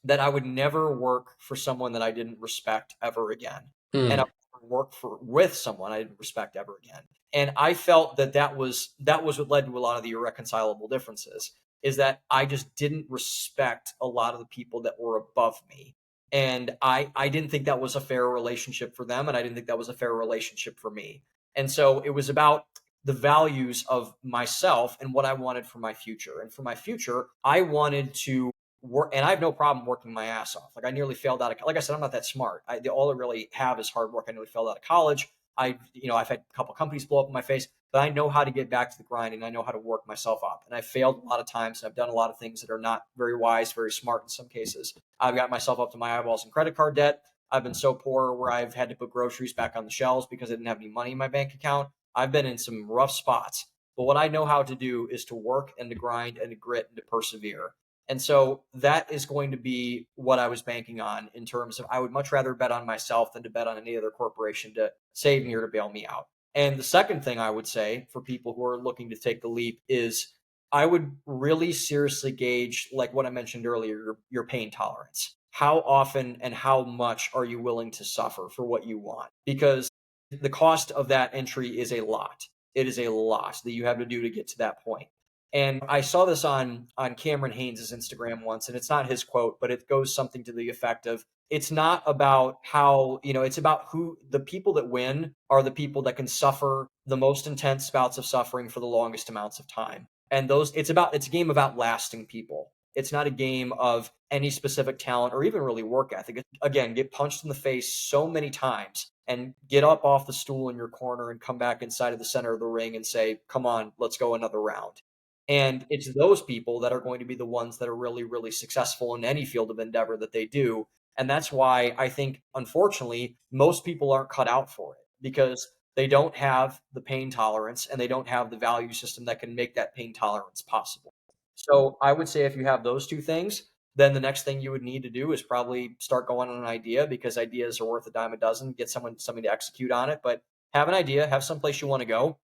S2: that I would never work for someone that I didn't respect ever again. And I would work with someone I didn't respect ever again. And I felt that was what led to a lot of the irreconcilable differences, is that I just didn't respect a lot of the people that were above me. And I didn't think that was a fair relationship for them, and I didn't think that was a fair relationship for me. And so it was about the values of myself and what I wanted for my future. And for my future, I wanted to work, and I have no problem working my ass off. Like I nearly failed out of, like I said, I'm not that smart. All I really have is hard work. I nearly failed out of college. I've had a couple companies blow up in my face, but I know how to get back to the grind and I know how to work myself up. And I failed a lot of times and I've done a lot of things that are not very wise, very smart in some cases. I've got myself up to my eyeballs in credit card debt. I've been so poor where I've had to put groceries back on the shelves because I didn't have any money in my bank account. I've been in some rough spots, but what I know how to do is to work and to grind and to grit and to persevere. And so that is going to be what I was banking on in terms of I would much rather bet on myself than to bet on any other corporation to save me or to bail me out. And the second thing I would say for people who are looking to take the leap is I would really seriously gauge, like what I mentioned earlier, your pain tolerance. How often and how much are you willing to suffer for what you want? Because the cost of that entry is a lot. It is a lot that you have to do to get to that point. And I saw this on Cameron Haynes' Instagram once, and it's not his quote, but it goes something to the effect of, it's not about how, it's about who the people that win are the people that can suffer the most intense bouts of suffering for the longest amounts of time. And it's a game of outlasting people. It's not a game of any specific talent or even really work ethic. Again, get punched in the face so many times and get up off the stool in your corner and come back inside of the center of the ring and say, come on, let's go another round. And it's those people that are going to be the ones that are really, really successful in any field of endeavor that they do. And that's why I think, unfortunately, most people aren't cut out for it because they don't have the pain tolerance and they don't have the value system that can make that pain tolerance possible. So I would say if you have those two things, then the next thing you would need to do is probably start going on an idea, because ideas are worth a dime a dozen. Get somebody to execute on it, but have an idea, have someplace you want to go.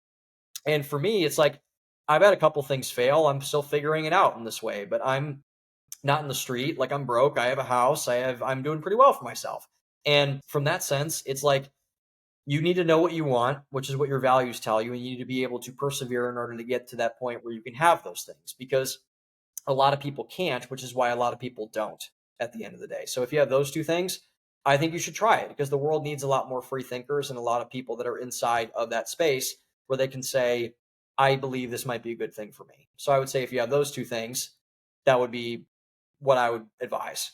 S2: And for me, it's like, I've had a couple things fail. I'm still figuring it out in this way, but I'm not in the street. Like I'm broke. I have a house. I'm doing pretty well for myself. And from that sense, it's like you need to know what you want, which is what your values tell you. And you need to be able to persevere in order to get to that point where you can have those things, because a lot of people can't, which is why a lot of people don't at the end of the day. So if you have those two things, I think you should try it, because the world needs a lot more free thinkers and a lot of people that are inside of that space where they can say, I believe this might be a good thing for me. So I would say if you have those two things, that would be what I would advise.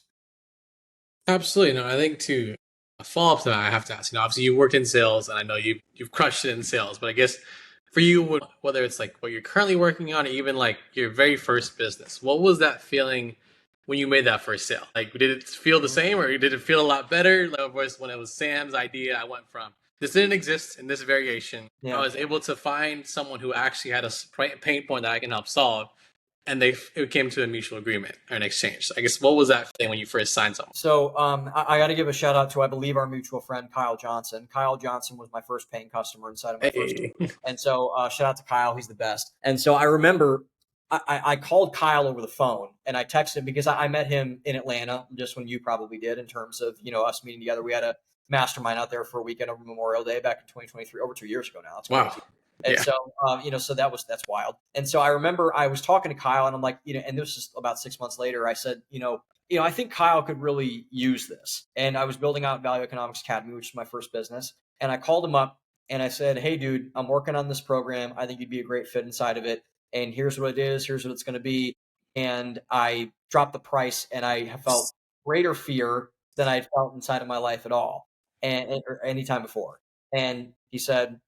S1: Absolutely. No, I think to follow up to that, I have to ask, obviously you worked in sales and I know you've crushed it in sales, but I guess for you, whether it's like what you're currently working on or even like your very first business, what was that feeling when you made that first sale? Like, did it feel the same or did it feel a lot better? Like, of course, when it was Sam's idea, I went from this didn't exist in this variation. Yeah. I was able to find someone who actually had a pain point that I can help solve. And it came to a mutual agreement or an exchange. So I guess what was that thing when you first signed someone?
S2: So I got to give a shout out to, I believe, our mutual friend, Kyle Johnson. Kyle Johnson was my first paying customer inside of my first team. And so shout out to Kyle. He's the best. And so I remember I called Kyle over the phone and I texted him because I met him in Atlanta, just when you probably did, in terms of, us meeting together. We had a mastermind out there for a weekend over Memorial Day back in 2023, over 2 years ago now. That's crazy. Wow. And so, so that's wild. And so I remember I was talking to Kyle and I'm like, and this is about 6 months later, I said, I think Kyle could really use this. And I was building out Value Economics Academy, which is my first business. And I called him up and I said, hey, dude, I'm working on this program. I think you'd be a great fit inside of it. And here's what it is. Here's what it's going to be. And I dropped the price and I have felt greater fear than I'd felt inside of my life at all or any time before. And he said,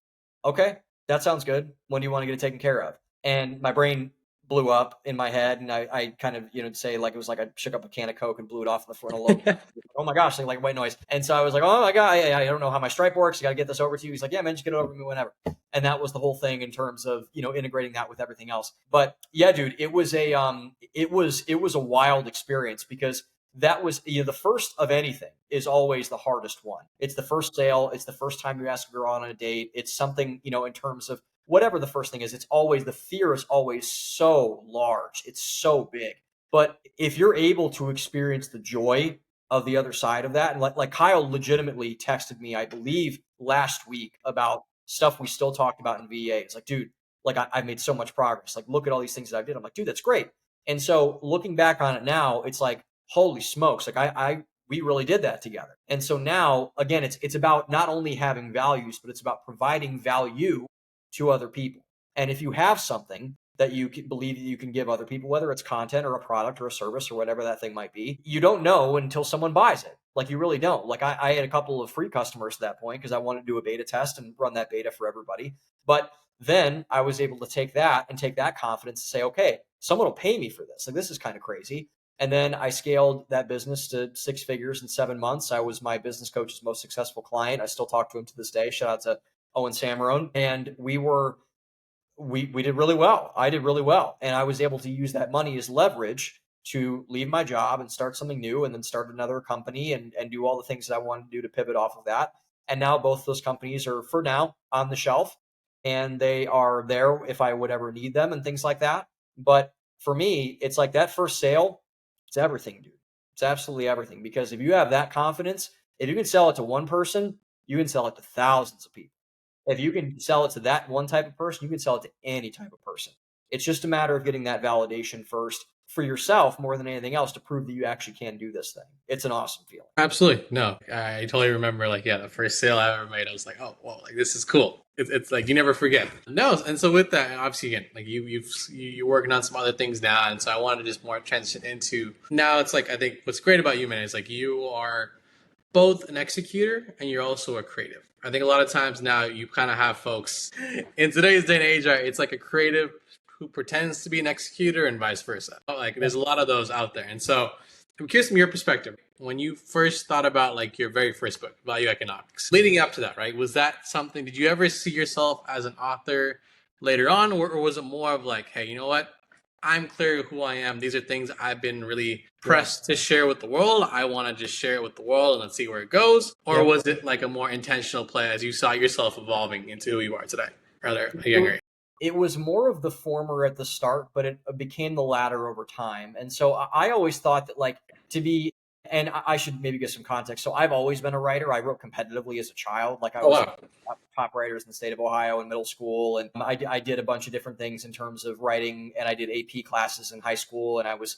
S2: okay, that sounds good. When do you want to get it taken care of? And my brain blew up in my head, and I kind of, say like it was like I shook up a can of Coke and blew it off in the front of the logo. Oh my gosh, like white noise. And so I was like, oh my God, I don't know how my Stripe works. I got to get this over to you. He's like, yeah, man, just get it over to me whenever. And that was the whole thing in terms of, integrating that with everything else. But yeah, dude, it was a wild experience because that was, the first of anything is always the hardest one. It's the first sale. It's the first time you ask a girl on a date. It's something, in terms of whatever the first thing is, it's always, the fear is always so large. It's so big. But if you're able to experience the joy of the other side of that, and like Kyle legitimately texted me, I believe last week, about stuff we still talked about in VA. It's like, dude, like I've made so much progress. Like, look at all these things that I did. I'm like, dude, that's great. And so looking back on it now, it's like, holy smokes, like we really did that together. And so now, again, it's about not only having values, but it's about providing value to other people. And if you have something that you believe that you can give other people, whether it's content or a product or a service or whatever that thing might be, you don't know until someone buys it. Like, you really don't. Like, I had a couple of free customers at that point because I wanted to do a beta test and run that beta for everybody. But then I was able to take that confidence and say, okay, someone will pay me for this. Like, this is kind of crazy. And then I scaled that business to 6 figures in 7 months. I was my business coach's most successful client. I still talk to him to this day. Shout out to Owen Samarone. And we did really well. I did really well. And I was able to use that money as leverage to leave my job and start something new, and then start another company and do all the things that I wanted to do to pivot off of that. And now both those companies are, for now, on the shelf, and they are there if I would ever need them and things like that. But for me, it's like that first sale, it's everything, dude. It's absolutely everything. Because if you have that confidence, if you can sell it to one person, you can sell it to thousands of people. If you can sell it to that one type of person, you can sell it to any type of person. It's just a matter of getting that validation first for yourself more than anything else to prove that you actually can do this thing. It's an awesome feeling.
S1: Absolutely. No, I totally remember, like, the first sale I ever made, I was like, oh, whoa, like, this is cool. It's like, you never forget. No. And so with that, obviously, again, like you're working on some other things now. And so I wanted to just more transition into, now it's like, I think what's great about you, man, is like you are both an executor and you're also a creative. I think a lot of times now you kind of have folks in today's day and age, right? It's like a creative who pretends to be an executor and vice versa. Like, there's a lot of those out there. And so I'm curious from your perspective, when you first thought about like your very first book, Value Economics, leading up to that, right? Was that something, did you ever see yourself as an author later on, or was it more of like, hey, you know what? I'm clear who I am. These are things I've been really pressed to share with the world. I want to just share it with the world and let's see where it goes. Or was it like a more intentional play as you saw yourself evolving into who you are today, rather a younger age?
S2: It was more of the former at the start, but it became the latter over time. And so I always thought that, like, to be, and I should maybe give some context. So I've always been a writer. I wrote competitively as a child. Like, I was top writers in the state of Ohio in middle school. And I did a bunch of different things in terms of writing, and I did AP classes in high school. And I was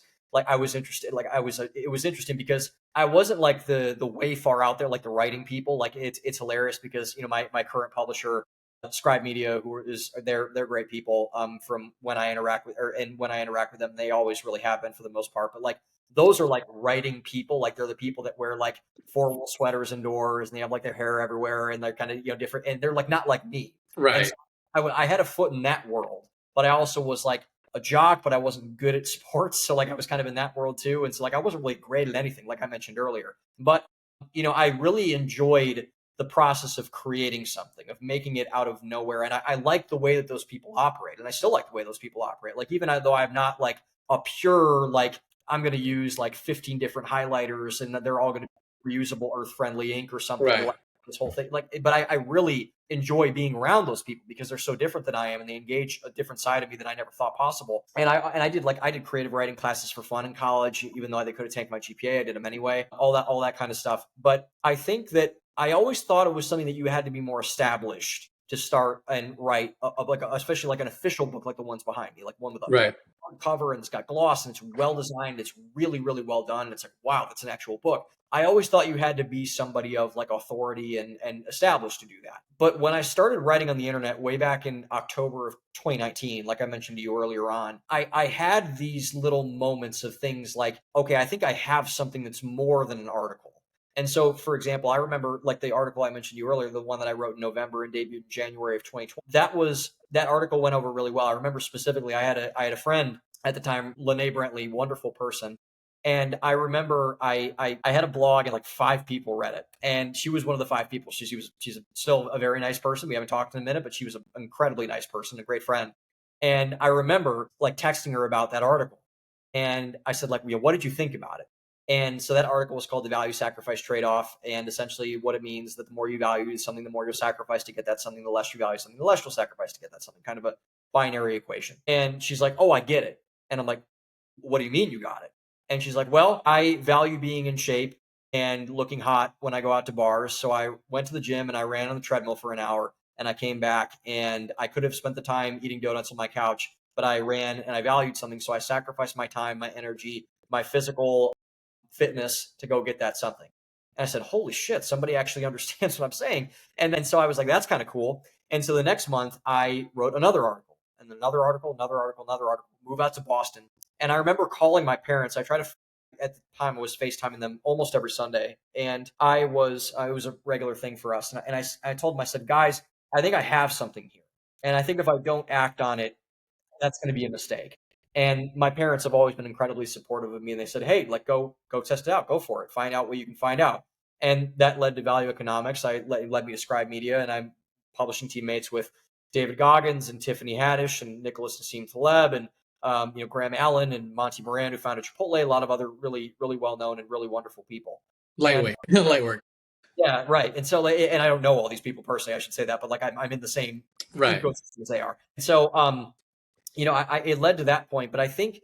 S2: interested. It was interesting because I wasn't like the way far out there, like the writing people. Like, it's hilarious because, my current publisher, Scribe Media, they're great people. From when I interact with them, they always really have been for the most part. But like, those are like writing people. Like, they're the people that wear like formal sweaters indoors, and they have like their hair everywhere, and they're kind of different, and they're like not like me.
S1: Right.
S2: So I had a foot in that world, but I also was like a jock, but I wasn't good at sports, so like I was kind of in that world too, and so like I wasn't really great at anything, like I mentioned earlier. But I really enjoyed the process of creating something, of making it out of nowhere. And I like the way that those people operate. And I still like the way those people operate. Like, even though I'm not like a pure, like, I'm going to use like 15 different highlighters and they're all going to be reusable, earth friendly ink or something.
S1: Right.
S2: Like this whole thing. Like, but I really enjoy being around those people because they're so different than I am, and they engage a different side of me that I never thought possible. And I did creative writing classes for fun in college, even though they could have tanked my GPA. I did them anyway, all that kind of stuff. But I think that I always thought it was something that you had to be more established to start and write especially like an official book, like the ones behind me, like one with a
S1: Right.
S2: cover and it's got gloss and it's well designed. It's really, really well done. And it's like, wow, that's an actual book. I always thought you had to be somebody of like authority and established to do that. But when I started writing on the internet way back in October of 2019, like I mentioned to you earlier on, I had these little moments of things like, okay, I think I have something that's more than an article. And so, for example, I remember like the article I mentioned to you earlier, the one that I wrote in November and debuted in January of 2020. That article went over really well. I remember specifically, I had a friend at the time, Lene Brantley, wonderful person. And I remember I had a blog and like 5 people read it. And she was one of the 5 people. She's still a very nice person. We haven't talked in a minute, but she was an incredibly nice person, a great friend. And I remember like texting her about that article. And I said, like, what did you think about it? And so that article was called The Value Sacrifice Trade-Off. And essentially what it means that the more you value something, the more you'll sacrifice to get that something, the less you value something, the less you'll sacrifice to get that something, kind of a binary equation. And she's like, oh, I get it. And I'm like, what do you mean you got it? And she's like, well, I value being in shape and looking hot when I go out to bars. So I went to the gym and I ran on the treadmill for an hour and I came back and I could have spent the time eating donuts on my couch, but I ran and I valued something. So I sacrificed my time, my energy, my physical fitness to go get that something. And I said, holy shit, somebody actually understands what I'm saying. And then so I was like, that's kind of cool. And so the next month I wrote another article and another article, move out to Boston. And I remember calling my parents. At the time I was FaceTiming them almost every Sunday. And it was a regular thing for us. And I told them, I said, guys, I think I have something here. And I think if I don't act on it, that's going to be a mistake. And my parents have always been incredibly supportive of me. And they said, hey, like, go test it out. Go for it. Find out what you can find out. And that led to Value Economics. It led me to Scribe Media. And I'm publishing teammates with David Goggins and Tiffany Haddish and Nicholas Nassim Taleb and Graham Allen and Monty Moran, who founded Chipotle, a lot of other really, really well-known and really wonderful people.
S1: Light work.
S2: Yeah, right. And so, and I don't know all these people personally, I should say that, but like I'm in the same ecosystem as they are. And so, it led to that point, but I think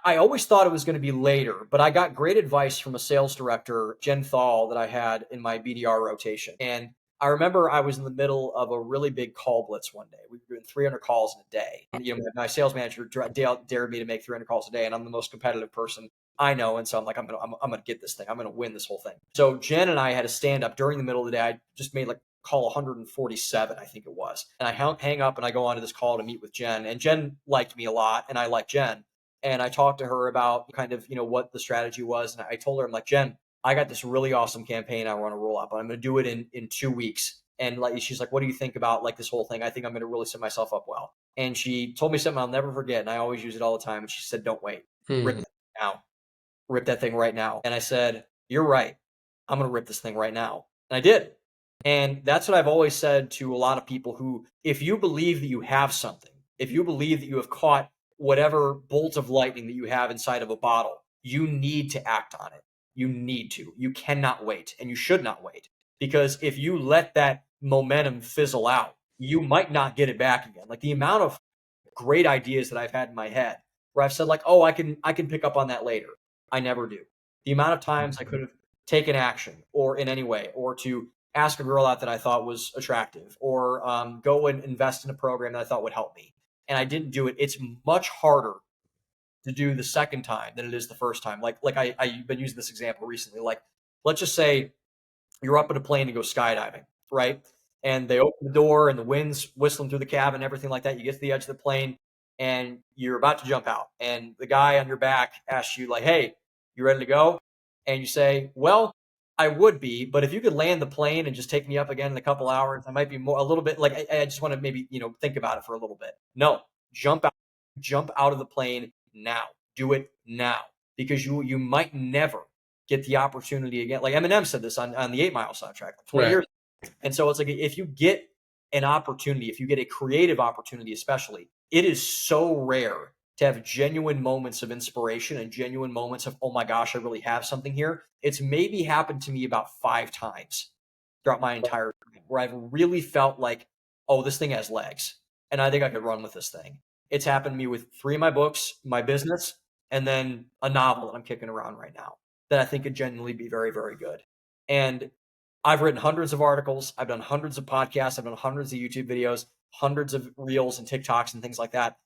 S2: I always thought it was going to be later, but I got great advice from a sales director, Jen Thal, that I had in my BDR rotation. And I remember I was in the middle of a really big call blitz one day. We were doing 300 calls in a day. And, my sales manager dared me to make 300 calls a day, and I'm the most competitive person I know. And so I'm like, I'm going to get this thing. I'm going to win this whole thing. So Jen and I had a stand up during the middle of the day. I just made like call 147, I think it was. And I hang up and I go onto this call to meet with Jen. And Jen liked me a lot, and I liked Jen. And I talked to her about kind of, what the strategy was. And I told her, I'm like, Jen, I got this really awesome campaign I want to roll out, but I'm going to do it in 2 weeks. And like, she's like, what do you think about like this whole thing? I think I'm going to really set myself up well. And she told me something I'll never forget. And I always use it all the time. And she said, don't wait. Rip that now. Rip that thing right now. And I said, you're right. I'm going to rip this thing right now. And I did. And that's what I've always said to a lot of people who, if you believe that you have something, if you believe that you have caught whatever bolt of lightning that you have inside of a bottle, you need to act on it. You need to. You cannot wait, and you should not wait, because if you let that momentum fizzle out, you might not get it back again. Like the amount of great ideas that I've had in my head where I've said like, oh, I can pick up on that later. I never do. The amount of times I could have taken action or in any way, or to ask a girl out that I thought was attractive, or go and invest in a program that I thought would help me, and I didn't do it. It's much harder to do the second time than it is the first time. Like I've been using this example recently. Like, let's just say you're up in a plane to go skydiving, right? And they open the door and the wind's whistling through the cabin, everything like that. You get to the edge of the plane and you're about to jump out. And the guy on your back asks you like, hey, you ready to go? And you say, well, I would be, but if you could land the plane and just take me up again in a couple hours, I might be a little bit like, I just want to maybe, think about it for a little bit. No, jump out of the plane now. Do it now, because you might never get the opportunity again. Like Eminem said this on the 8 Mile soundtrack like 20 years ago. And so it's like, if you get an opportunity, if you get a creative opportunity, especially, it is so rare to have genuine moments of inspiration and genuine moments of, oh my gosh, I really have something here. It's maybe happened to me about 5 times throughout my entire career where I've really felt like, oh, this thing has legs and I think I could run with this thing. It's happened to me with 3 of my books, my business, and then a novel that I'm kicking around right now that I think could genuinely be very, very good. And I've written hundreds of articles. I've done hundreds of podcasts. I've done hundreds of YouTube videos, hundreds of reels and TikToks and things like that.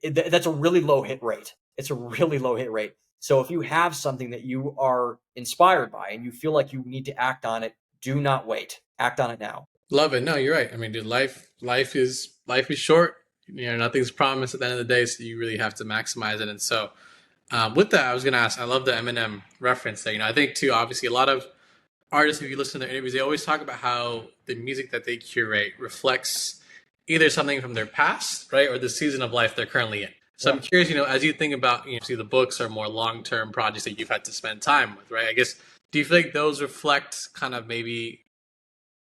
S2: That's a really low hit rate. It's a really low hit rate. So if you have something that you are inspired by and you feel like you need to act on it, do not wait. Act on it now.
S1: Love it. No, you're right. I mean, dude, life is short. Nothing's promised at the end of the day, so you really have to maximize it. And so, with that, I was gonna ask. I love the Eminem reference there. I think too. Obviously, a lot of artists, if you listen to their interviews, they always talk about how the music that they curate reflects either something from their past, right, or the season of life they're currently in. So I'm curious, as you think about, see the books are more long-term projects that you've had to spend time with, right? I guess, do you feel like those reflect kind of maybe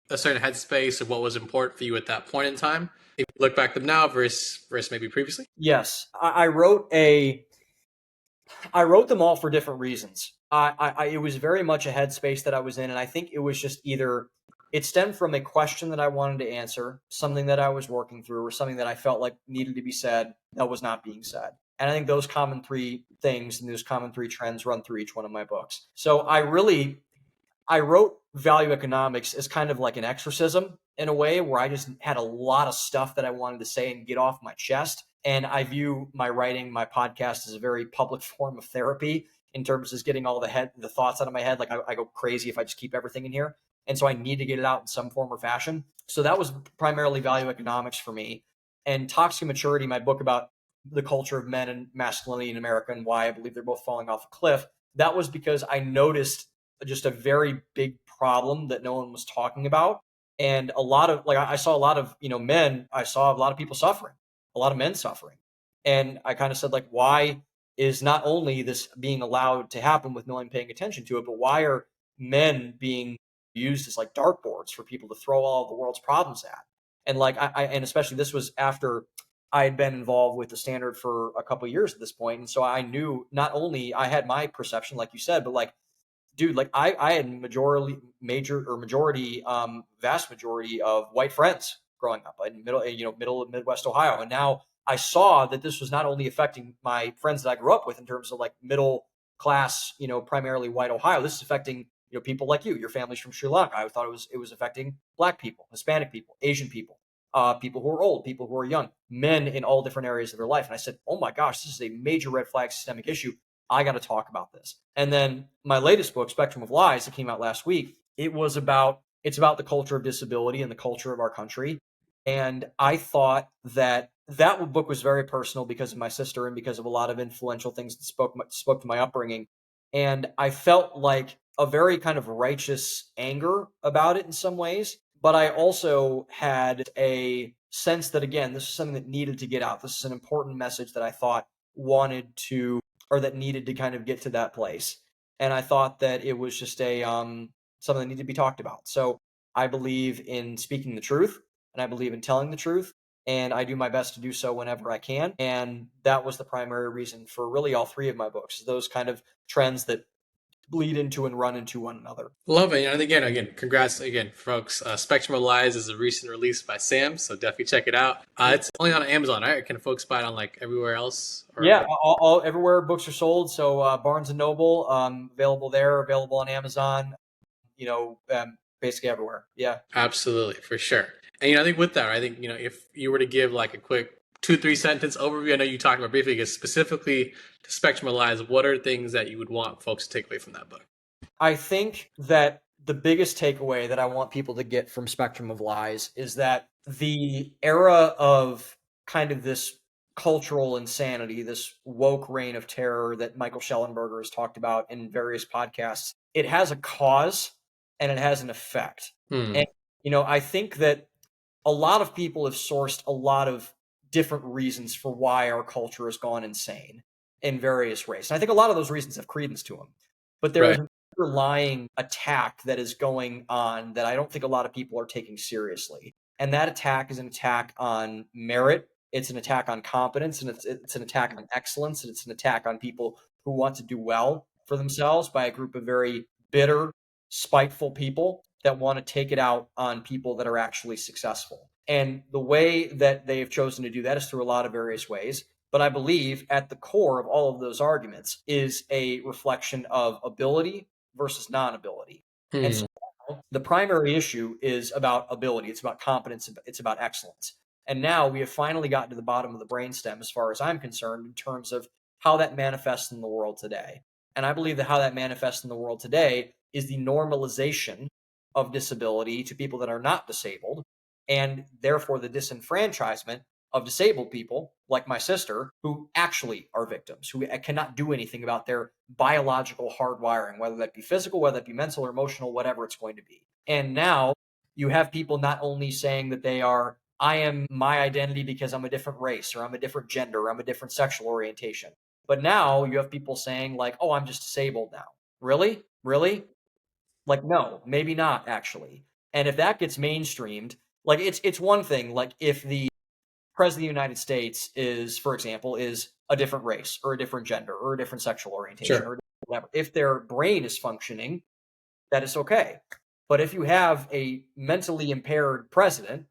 S1: a certain headspace of what was important for you at that point in time? If you look back to them now versus maybe previously?
S2: Yes. I wrote them all for different reasons. It was very much a headspace that I was in, and I think it was just either it stemmed from a question that I wanted to answer, something that I was working through, or something that I felt like needed to be said that was not being said. And I think those common three things and those common three trends run through each one of my books. So I wrote Value Economics as kind of like an exorcism in a way, where I just had a lot of stuff that I wanted to say and get off my chest. And I view my writing, my podcast, as a very public form of therapy in terms of getting all the thoughts out of my head. Like I go crazy if I just keep everything in here. And so I need to get it out in some form or fashion. So that was primarily Value Economics for me. And Toxic Maturity, my book about the culture of men and masculinity in America and why I believe they're both falling off a cliff, that was because I noticed just a very big problem that no one was talking about. And a lot of, I saw a lot of, men, I saw a lot of people suffering, a lot of men suffering. And I kind of said, why is not only this being allowed to happen with no one paying attention to it, but why are men being used as dartboards for people to throw all of the world's problems at? And and especially this was after I had been involved with the Standard for a couple of years at this point. And so I knew not only I had my perception, like you said, but dude, I had vast majority of white friends growing up in middle of Midwest Ohio. And now I saw that this was not only affecting my friends that I grew up with in terms of middle class, primarily white Ohio. This is affecting, people like you. Your family's from Sri Lanka. I thought it was affecting Black people, Hispanic people, Asian people, people who are old, people who are young, men in all different areas of their life. And I said, oh my gosh, this is a major red flag systemic issue. I got to talk about this. And then my latest book, Spectrum of Lies, that came out last week, it's about the culture of disability and the culture of our country. And I thought that book was very personal because of my sister and because of a lot of influential things that spoke to my upbringing. And I felt like a very kind of righteous anger about it in some ways. But I also had a sense that, again, this is something that needed to get out. This is an important message that I thought needed to kind of get to that place. And I thought that it was just something that needed to be talked about. So I believe in speaking the truth, and I believe in telling the truth, and I do my best to do so whenever I can. And that was the primary reason for really all three of my books, those kind of trends that bleed into and run into one another.
S1: Love it. And again, congrats again, folks. Spectrum of Lies is a recent release by Sam, so definitely check it out. It's only on Amazon, right? Or can folks buy it on everywhere else?
S2: All everywhere books are sold. So Barnes and Noble, available there, available on Amazon. Basically everywhere. Yeah,
S1: absolutely, for sure. And I think with that, I think if you were to give a quick 2-3 sentence overview, I know you talked about briefly, I guess specifically to Spectrum of Lies, what are things that you would want folks to take away from that book?
S2: I think that the biggest takeaway that I want people to get from Spectrum of Lies is that the era of kind of this cultural insanity, this woke reign of terror that Michael Schellenberger has talked about in various podcasts, it has a cause and it has an effect. And, I think that a lot of people have sourced a lot of different reasons for why our culture has gone insane in various ways. And I think a lot of those reasons have credence to them. But there is an underlying attack that is going on that I don't think a lot of people are taking seriously. And that attack is an attack on merit. It's an attack on competence, and it's an attack on excellence, and it's an attack on people who want to do well for themselves by a group of very bitter, spiteful people that want to take it out on people that are actually successful. And the way that they've chosen to do that is through a lot of various ways. But I believe at the core of all of those arguments is a reflection of ability versus non-ability. And so the primary issue is about ability. It's about competence. It's about excellence. And now we have finally gotten to the bottom of the brainstem, as far as I'm concerned, in terms of how that manifests in the world today. And I believe that how that manifests in the world today is the normalization of disability to people that are not disabled, and therefore the disenfranchisement of disabled people like my sister, who actually are victims, who cannot do anything about their biological hardwiring, whether that be physical, whether that be mental or emotional, whatever it's going to be. And now you have people not only saying that I am my identity because I'm a different race, or I'm a different gender, or I'm a different sexual orientation. But now you have people saying like, oh, I'm just disabled now. Really? Really? Like, no, maybe not actually. And if that gets mainstreamed, like it's one thing, like if the president of the United States is, for example, is a different race or a different gender or a different sexual orientation or whatever. If their brain is functioning, that is okay. But if you have a mentally impaired president,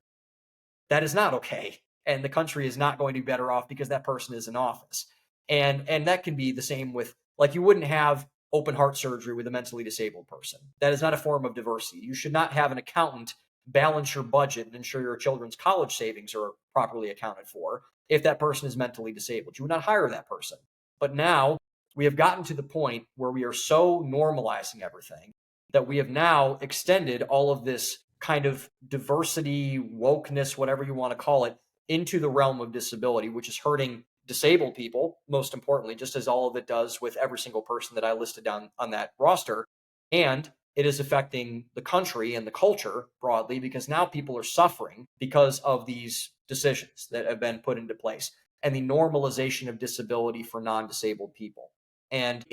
S2: that is not okay. And the country is not going to be better off because that person is in office. And that can be the same with, like, you wouldn't have open heart surgery with a mentally disabled person. That is not a form of diversity. You should not have an accountant balance your budget and ensure your children's college savings are properly accounted for if that person is mentally disabled. You would not hire that person. But now we have gotten to the point where we are so normalizing everything that we have now extended all of this kind of diversity, wokeness, whatever you want to call it, into the realm of disability, which is hurting disabled people, most importantly, just as all of it does with every single person that I listed down on that roster. And it is affecting the country and the culture broadly, because now people are suffering because of these decisions that have been put into place and the normalization of disability for non-disabled people. And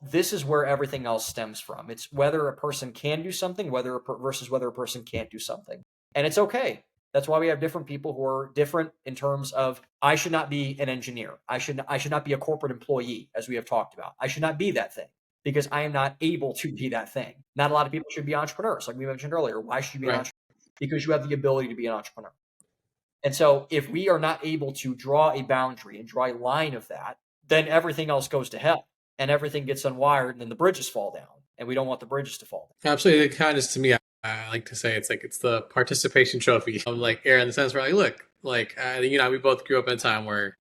S2: this is where everything else stems from. It's whether a person can do something, versus whether a person can't do something. And it's okay. That's why we have different people who are different in terms of, I should not be an engineer. I should not be a corporate employee, as we have talked about. I should not be that thing because I am not able to be that thing. Not a lot of people should be entrepreneurs, like we mentioned earlier. Why should you be an entrepreneur? Because you have the ability to be an entrepreneur. And so if we are not able to draw a boundary and draw a line of that, then everything else goes to hell and everything gets unwired and then the bridges fall down. And we don't want the bridges to fall down.
S1: Absolutely. It kind of is, to me, I like to say it's the participation trophy. I'm like Aaron, in the sense where look, we both grew up in a time where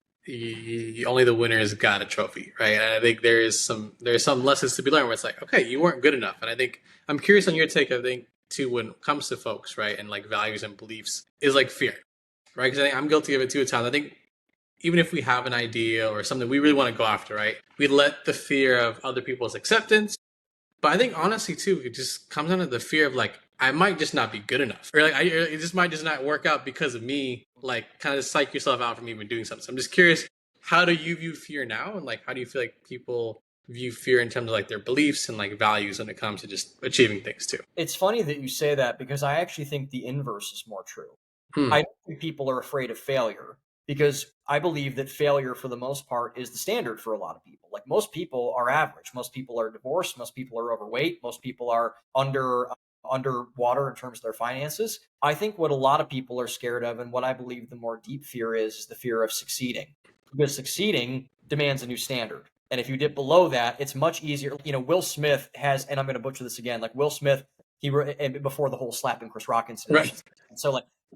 S1: only the winners got a trophy, right? And I think there's some lessons to be learned where it's like, okay, you weren't good enough. And I think I'm curious on your take. I think too, when it comes to folks, right, and like values and beliefs, is like fear, right? Because I think I'm guilty of it too at times. I think even if we have an idea or something we really want to go after, right, we let the fear of other people's acceptance. But I think honestly too, it just comes down to the fear of like, I might just not be good enough, or like it just might just not work out because of me. Like, kind of psych yourself out from even doing something. So I'm just curious, how do you view fear now, and like how do you feel like people view fear in terms of like their beliefs and like values when it comes to just achieving things too?
S2: It's funny that you say that because I actually think the inverse is more true. I don't think people are afraid of failure, because I believe that failure for the most part is the standard for a lot of people. Like, most people are average. Most people are divorced. Most people are overweight. Most people are underwater in terms of their finances. I think what a lot of people are scared of, and what I believe the more deep fear is the fear of succeeding. Because succeeding demands a new standard. And if you dip below that, it's much easier. Will Smith has, and I'm going to butcher this again, like Will Smith, he wrote, before the whole slapping Chris Rock incident.
S1: Right.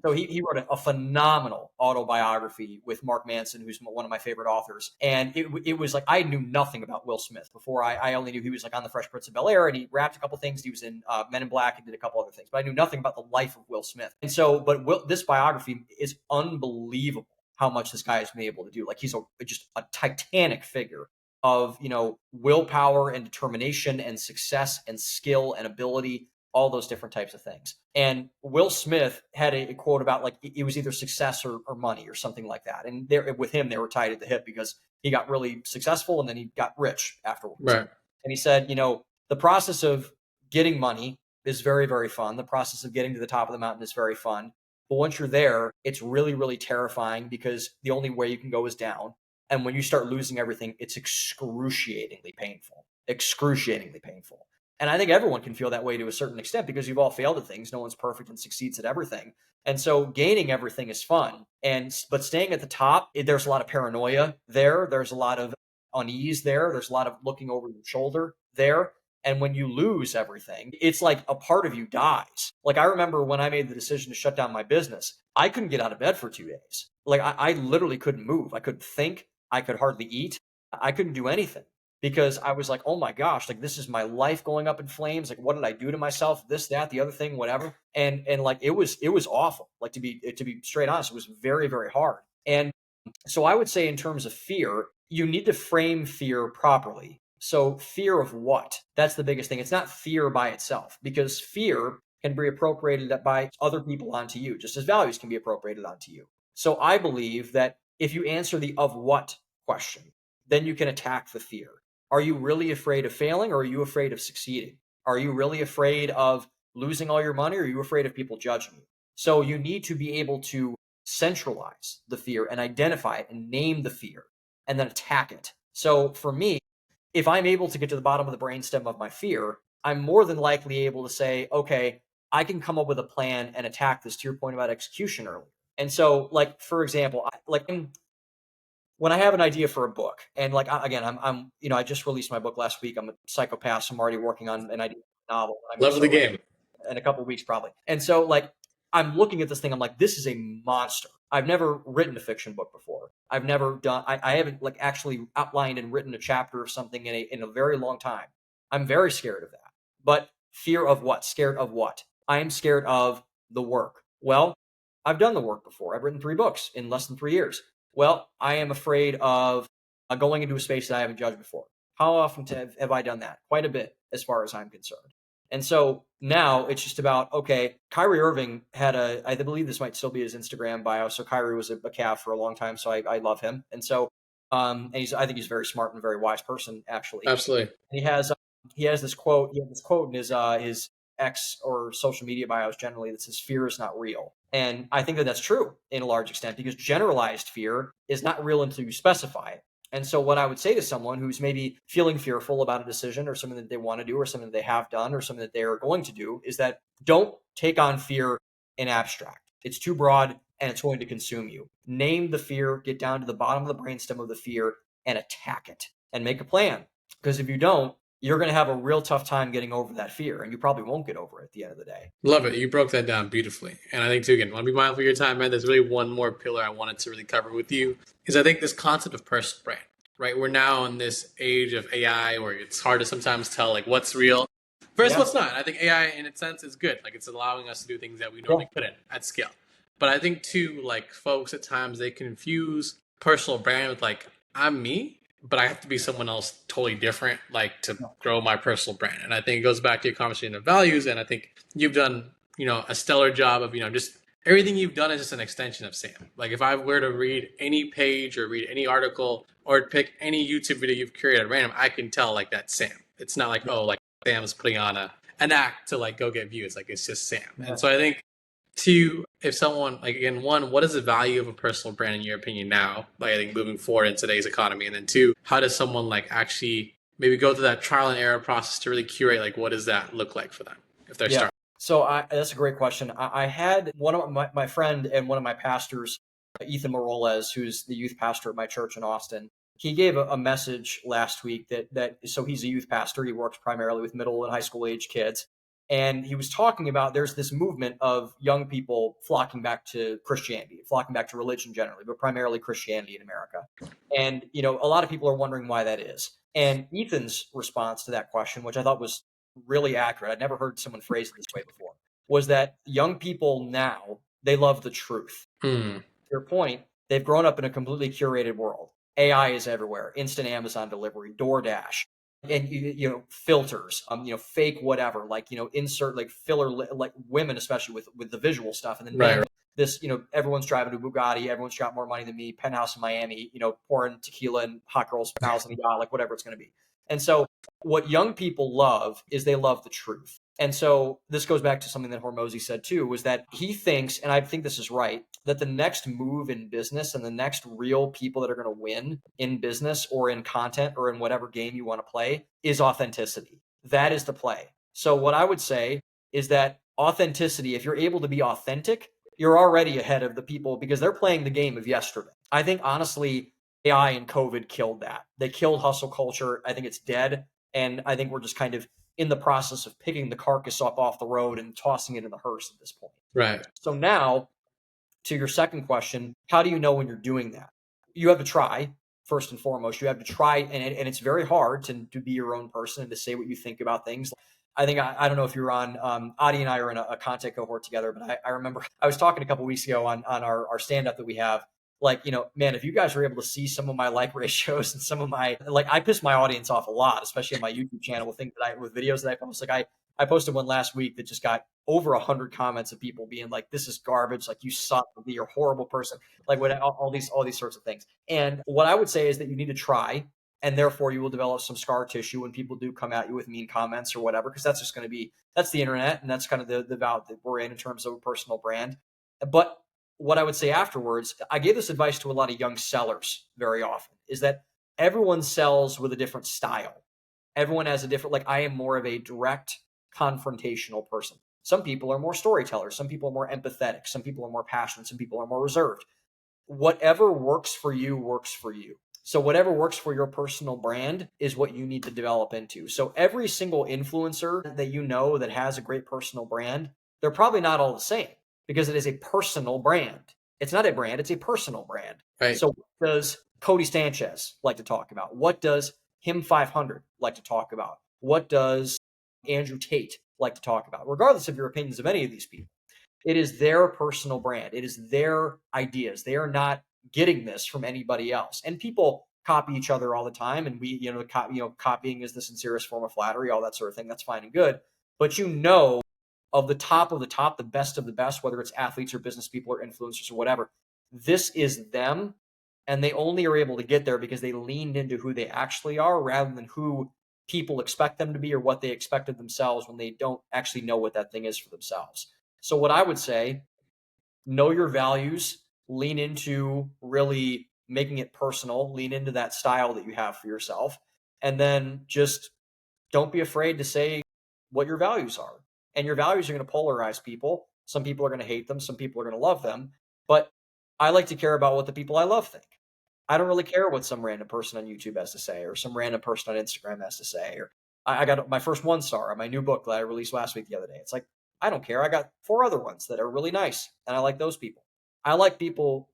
S2: So he wrote a phenomenal autobiography with Mark Manson, who's one of my favorite authors. And it was like, I knew nothing about Will Smith before. I only knew he was like on the Fresh Prince of Bel-Air, and he rapped a couple things. He was in Men in Black and did a couple other things, but I knew nothing about the life of Will Smith. And so, this biography is unbelievable how much this guy has been able to do. Like, he's just a titanic figure of, willpower and determination and success and skill and ability, all those different types of things. And Will Smith had a quote about like, it was either success or money or something like that. And with him, they were tied at the hip because he got really successful and then he got rich afterwards.
S1: Right.
S2: And he said, the process of getting money is very, very fun. The process of getting to the top of the mountain is very fun. But once you're there, it's really, really terrifying because the only way you can go is down. And when you start losing everything, it's excruciatingly painful. Excruciatingly painful. And I think everyone can feel that way to a certain extent because you've all failed at things. No one's perfect and succeeds at everything. And so gaining everything is fun. But staying at the top, there's a lot of paranoia there. There's a lot of unease there. There's a lot of looking over your shoulder there. And when you lose everything, it's like a part of you dies. Like I remember when I made the decision to shut down my business, I couldn't get out of bed for 2 days. Like I literally couldn't move. I couldn't think. I could hardly eat. I couldn't do anything because I was like, oh my gosh, like this is my life going up in flames. Like what did I do to myself? This, that, the other thing, whatever. And like it was awful. Like to be straight honest, it was very, very hard. And so I would say in terms of fear, you need to frame fear properly. So fear of what? That's the biggest thing. It's not fear by itself because fear can be appropriated by other people onto you, just as values can be appropriated onto you. So I believe that if you answer the of what question, then you can attack the fear. Are you really afraid of failing or are you afraid of succeeding? Are you really afraid of losing all your money or are you afraid of people judging you? So you need to be able to centralize the fear and identify it and name the fear and then attack it. So for me, if I'm able to get to the bottom of the brainstem of my fear, I'm more than likely able to say, okay, I can come up with a plan and attack this, to your point about execution earlier. And so, like, for example, when I have an idea for a book, and like, again, I'm I just released my book last week. I'm a psychopath, so I'm already working on an idea for a novel.
S1: Love the game.
S2: In a couple of weeks, probably. And so, like, I'm looking at this thing. I'm like, this is a monster. I've never written a fiction book before. I've never done. I haven't like actually outlined and written a chapter or something in a very long time. I'm very scared of that. But fear of what? Scared of what? I am scared of the work. Well, I've done the work before. I've written 3 books in less than 3 years. Well, I am afraid of going into a space that I haven't judged before. How often have I done that? Quite a bit, as far as I'm concerned. And so now it's just about, okay, Kyrie Irving had I believe this might still be his Instagram bio. So Kyrie was a Cav for a long time. So I love him. And so, and I think he's a very smart and very wise person, actually.
S1: Absolutely.
S2: And he has this quote. He had this quote in his X or social media bios generally that says, fear is not real. And I think that that's true in a large extent because generalized fear is not real until you specify it. And so what I would say to someone who's maybe feeling fearful about a decision or something that they want to do or something that they have done or something that they are going to do is that don't take on fear in abstract. It's too broad and it's going to consume you. Name the fear, get down to the bottom of the brainstem of the fear and attack it and make a plan. Because if you don't, you're going to have a real tough time getting over that fear and you probably won't get over it at the end of the day.
S1: Love it. You broke that down beautifully. And I think too, again, want to be mindful of your time, man. There's really one more pillar I wanted to really cover with you is I think this concept of personal brand, right? We're now in this age of AI where it's hard to sometimes tell like what's real versus what's not. I think AI in its sense is good. Like it's allowing us to do things that we normally couldn't at scale. But I think too, like folks at times, they confuse personal brand with like, I'm me, but I have to be someone else totally different, like to grow my personal brand. And I think it goes back to your conversation of values. And I think you've done, a stellar job of, just everything you've done is just an extension of Sam. Like if I were to read any page or read any article or pick any YouTube video you've curated at random, I can tell like that's Sam. It's not like, oh, like Sam's putting on an act to like go get views. Like it's just Sam. Yeah. And so I think if someone, like again, one, what is the value of a personal brand in your opinion now? Like I think moving forward in today's economy. And then 2, how does someone like actually maybe go through that trial and error process to really curate, like what does that look like for them if they're starting?
S2: So that's a great question. I had one of my friend and one of my pastors, Ahdithan Uthayakumar, who's the youth pastor at my church in Austin. He gave a message last week so he's a youth pastor. He works primarily with middle and high school age kids. And he was talking about there's this movement of young people flocking back to Christianity, flocking back to religion generally, but primarily Christianity in America. And, a lot of people are wondering why that is. And Ethan's response to that question, which I thought was really accurate, I'd never heard someone phrase it this way before, was that young people now, they love the truth. To your point, they've grown up in a completely curated world. AI is everywhere, instant Amazon delivery, DoorDash. And filters, fake whatever, like insert like filler, like women especially with the visual stuff, and then right. This everyone's driving a Bugatti, everyone's got more money than me, penthouse in Miami, pouring tequila and hot girls $1,000 a yacht, like whatever it's going to be. And so what young people love is they love the truth. And so this goes back to something that Hormozy said too, was that he thinks, and I think this is right, that the next move in business and the next real people that are going to win in business or in content or in whatever game you want to play is authenticity. That is the play. So what I would say is that authenticity, if you're able to be authentic, you're already ahead of the people because they're playing the game of yesterday. I think honestly, AI and COVID killed that. They killed hustle culture. I think it's dead. And I think we're just kind of in the process of picking the carcass up off the road and tossing it in the hearse at this point.
S1: Right.
S2: So now, to your second question, how do you know when you're doing that? You have to try, first and foremost. You have to try, and it's very hard to be your own person and to say what you think about things. I think, I don't know if you're on, Adi and I are in a content cohort together, but I remember I was talking a couple weeks ago on our stand-up that we have. Like, man, if you guys were able to see some of my like ratios and some of my, like, I piss my audience off a lot, especially on my YouTube channel with videos that I post. Like I posted one last week that just got over 100 comments of people being like, "This is garbage. Like, you suck. You're a horrible person." Like, all these sorts of things. And what I would say is that you need to try, and therefore you will develop some scar tissue when people do come at you with mean comments or whatever, because that's just going to be, that's the internet, and that's kind of the route that we're in terms of a personal brand. But what I would say afterwards, I gave this advice to a lot of young sellers very often, is that everyone sells with a different style. Everyone has a different, like, I am more of a direct confrontational person. Some people are more storytellers. Some people are more empathetic. Some people are more passionate. Some people are more reserved. Whatever works for you works for you. So whatever works for your personal brand is what you need to develop into. So every single influencer that you know that has a great personal brand, they're probably not all the same, because it is a personal brand. It's not a brand, it's a personal brand.
S1: Right.
S2: So what does Cody Sanchez like to talk about? What does Him 500 like to talk about? What does Andrew Tate like to talk about? Regardless of your opinions of any of these people, it is their personal brand. It is their ideas. They are not getting this from anybody else. And people copy each other all the time. And we, copying is the sincerest form of flattery, all that sort of thing. That's fine and good. But of the top, the best of the best, whether it's athletes or business people or influencers or whatever, this is them. And they only are able to get there because they leaned into who they actually are, rather than who people expect them to be or what they expected themselves, when they don't actually know what that thing is for themselves. So what I would say, know your values, lean into really making it personal, lean into that style that you have for yourself, and then just don't be afraid to say what your values are. And your values are going to polarize people. Some people are going to hate them. Some people are going to love them. But I like to care about what the people I love think. I don't really care what some random person on YouTube has to say, or some random person on Instagram has to say. Or I got my first 1-star on my new book that I released last week the other day. It's like, I don't care. I got 4 other ones that are really nice, and I like those people. I like people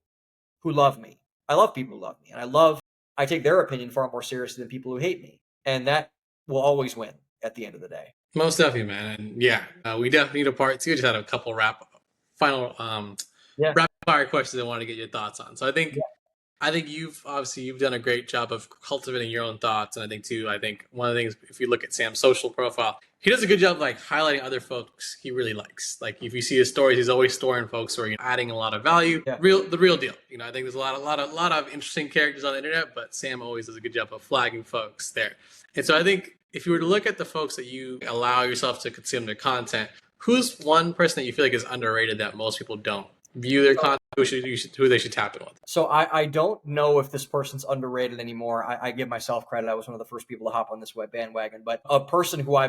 S2: who love me. I love people who love me. And I take their opinion far more seriously than people who hate me. And that will always win at the end of the day.
S1: Most definitely, man. And yeah, we definitely need a part 2. Just had a couple final rapid fire questions I want to get your thoughts on. So I think you've done a great job of cultivating your own thoughts. And I think one of the things, if you look at Sam's social profile, he does a good job of like highlighting other folks he really likes. Like if you see his stories, he's always storing folks who are adding a lot of value. Yeah. The real deal. I think there's a lot of interesting characters on the internet, but Sam always does a good job of flagging folks there. And so I think if you were to look at the folks that you allow yourself to consume their content, who's one person that you feel like is underrated that most people don't view their content, who they should tap in with?
S2: So I don't know if this person's underrated anymore. I give myself credit. I was one of the first people to hop on this bandwagon. But a person who I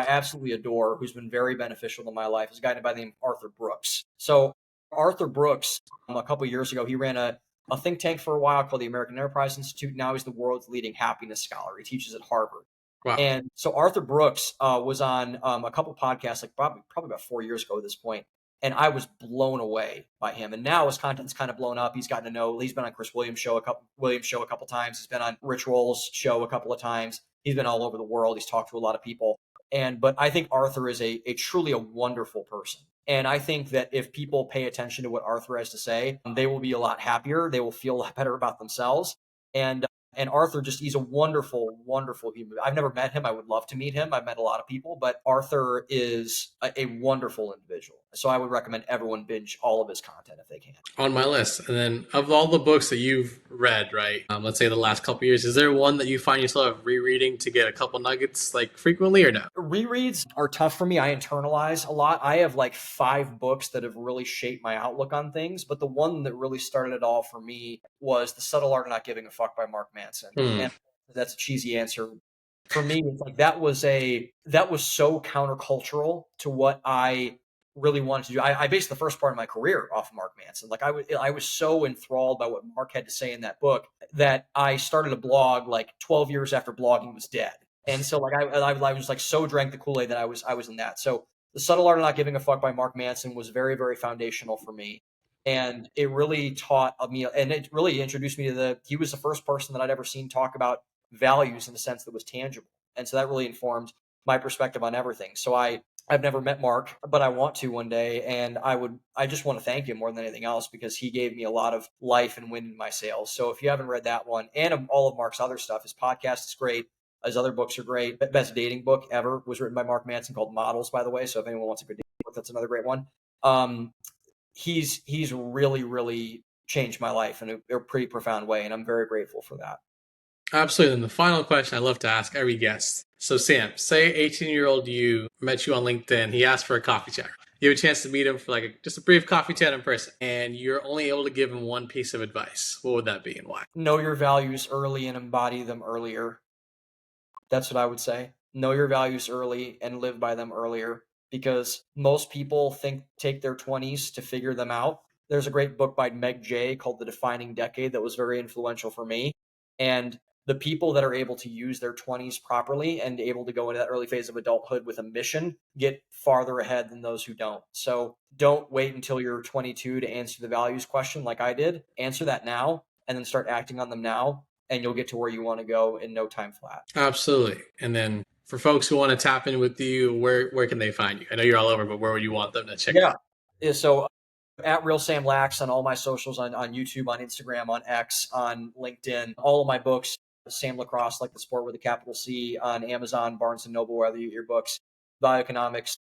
S2: absolutely adore, who's been very beneficial in my life, is a guy by the name of Arthur Brooks. So Arthur Brooks, a couple of years ago, he ran a think tank for a while called the American Enterprise Institute. Now he's the world's leading happiness scholar. He teaches at Harvard. Wow. And so Arthur Brooks was on a couple podcasts, like probably about 4 years ago at this point. And I was blown away by him. And now his content's kind of blown up. He's gotten to know, he's been on Chris Williams' show a couple times. He's been on Rich Roll's show a couple of times. He's been all over the world. He's talked to a lot of people. But I think Arthur is a truly a wonderful person. And I think that if people pay attention to what Arthur has to say, they will be a lot happier. They will feel a lot better about themselves. And Arthur, he's a wonderful, wonderful human. I've never met him. I would love to meet him. I've met a lot of people, but Arthur is a wonderful individual. So I would recommend everyone binge all of his content if they can.
S1: On my list. And then of all the books that you've read, right, let's say the last couple of years, is there one that you find yourself rereading to get a couple nuggets like frequently or no?
S2: Rereads are tough for me. I internalize a lot. I have like 5 books that have really shaped my outlook on things. But the one that really started it all for me was The Subtle Art of Not Giving a Fuck by Mark Manson. And that's a cheesy answer. For me, it's like that was so countercultural to what I really wanted to do. I based the first part of my career off of Mark Manson. Like I was so enthralled by what Mark had to say in that book that I started a blog like 12 years after blogging was dead. And so like I was like so drank the Kool-Aid that I was in that. So The Subtle Art of Not Giving a Fuck by Mark Manson was very, very foundational for me. And it really taught me, and it really introduced me to he was the first person that I'd ever seen talk about values in a sense that was tangible. And so that really informed my perspective on everything. So I've never met Mark, but I want to one day. And I just want to thank him more than anything else because he gave me a lot of life and wind in my sails. So if you haven't read that one and all of Mark's other stuff, his podcast is great. His other books are great. Best dating book ever was written by Mark Manson called Models, by the way. So if anyone wants a good dating book, that's another great one. He's really, really changed my life in a pretty profound way. And I'm very grateful for that.
S1: Absolutely. And the final question I love to ask every guest. So Sam, say 18-year-old you met you on LinkedIn. He asked for a coffee chat. You have a chance to meet him for like just a brief coffee chat in person. And you're only able to give him one piece of advice. What would that be and why?
S2: Know your values early and embody them earlier. That's what I would say. Know your values early and live by them earlier, because most people take their 20s to figure them out. There's a great book by Meg Jay called The Defining Decade that was very influential for me. And the people that are able to use their 20s properly and able to go into that early phase of adulthood with a mission get farther ahead than those who don't. So don't wait until you're 22 to answer the values question like I did. Answer that now and then start acting on them now, and you'll get to where you want to go in no time flat.
S1: Absolutely. And then for folks who want to tap in with you, where can they find you? I know you're all over, but where would you want them to check out?
S2: Yeah. So at Real Sam Lax on all my socials, on YouTube, on Instagram, on X, on LinkedIn, all of my books, Sam LaCrosse, like the sport with a capital C, on Amazon, Barnes & Noble, wherever you get your books, Bioeconomics,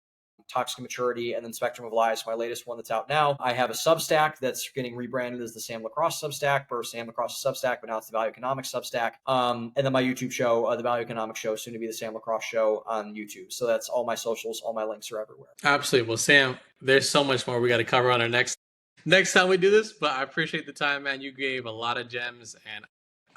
S2: Toxic Maturity, and then Spectrum of Lies, my latest one that's out now. I have a Substack that's getting rebranded as the Sam LaCrosse Substack, or Sam LaCrosse Substack, but now it's the Bioeconomics Substack. And then my YouTube show, the Bioeconomics Show, soon to be the Sam LaCrosse Show on YouTube. So that's all my socials, all my links are everywhere.
S1: Absolutely. Well, Sam, there's so much more we got to cover on our next time we do this, but I appreciate the time, man. You gave a lot of gems, and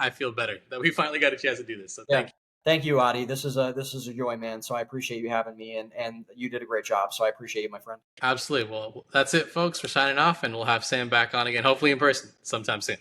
S1: I feel better that we finally got a chance to do this. So thank you.
S2: Thank you, Adi. This is a joy, man. So I appreciate you having me, and you did a great job. So I appreciate you, my friend.
S1: Absolutely. Well, that's it, folks. We're signing off, and we'll have Sam back on again, hopefully in person sometime soon.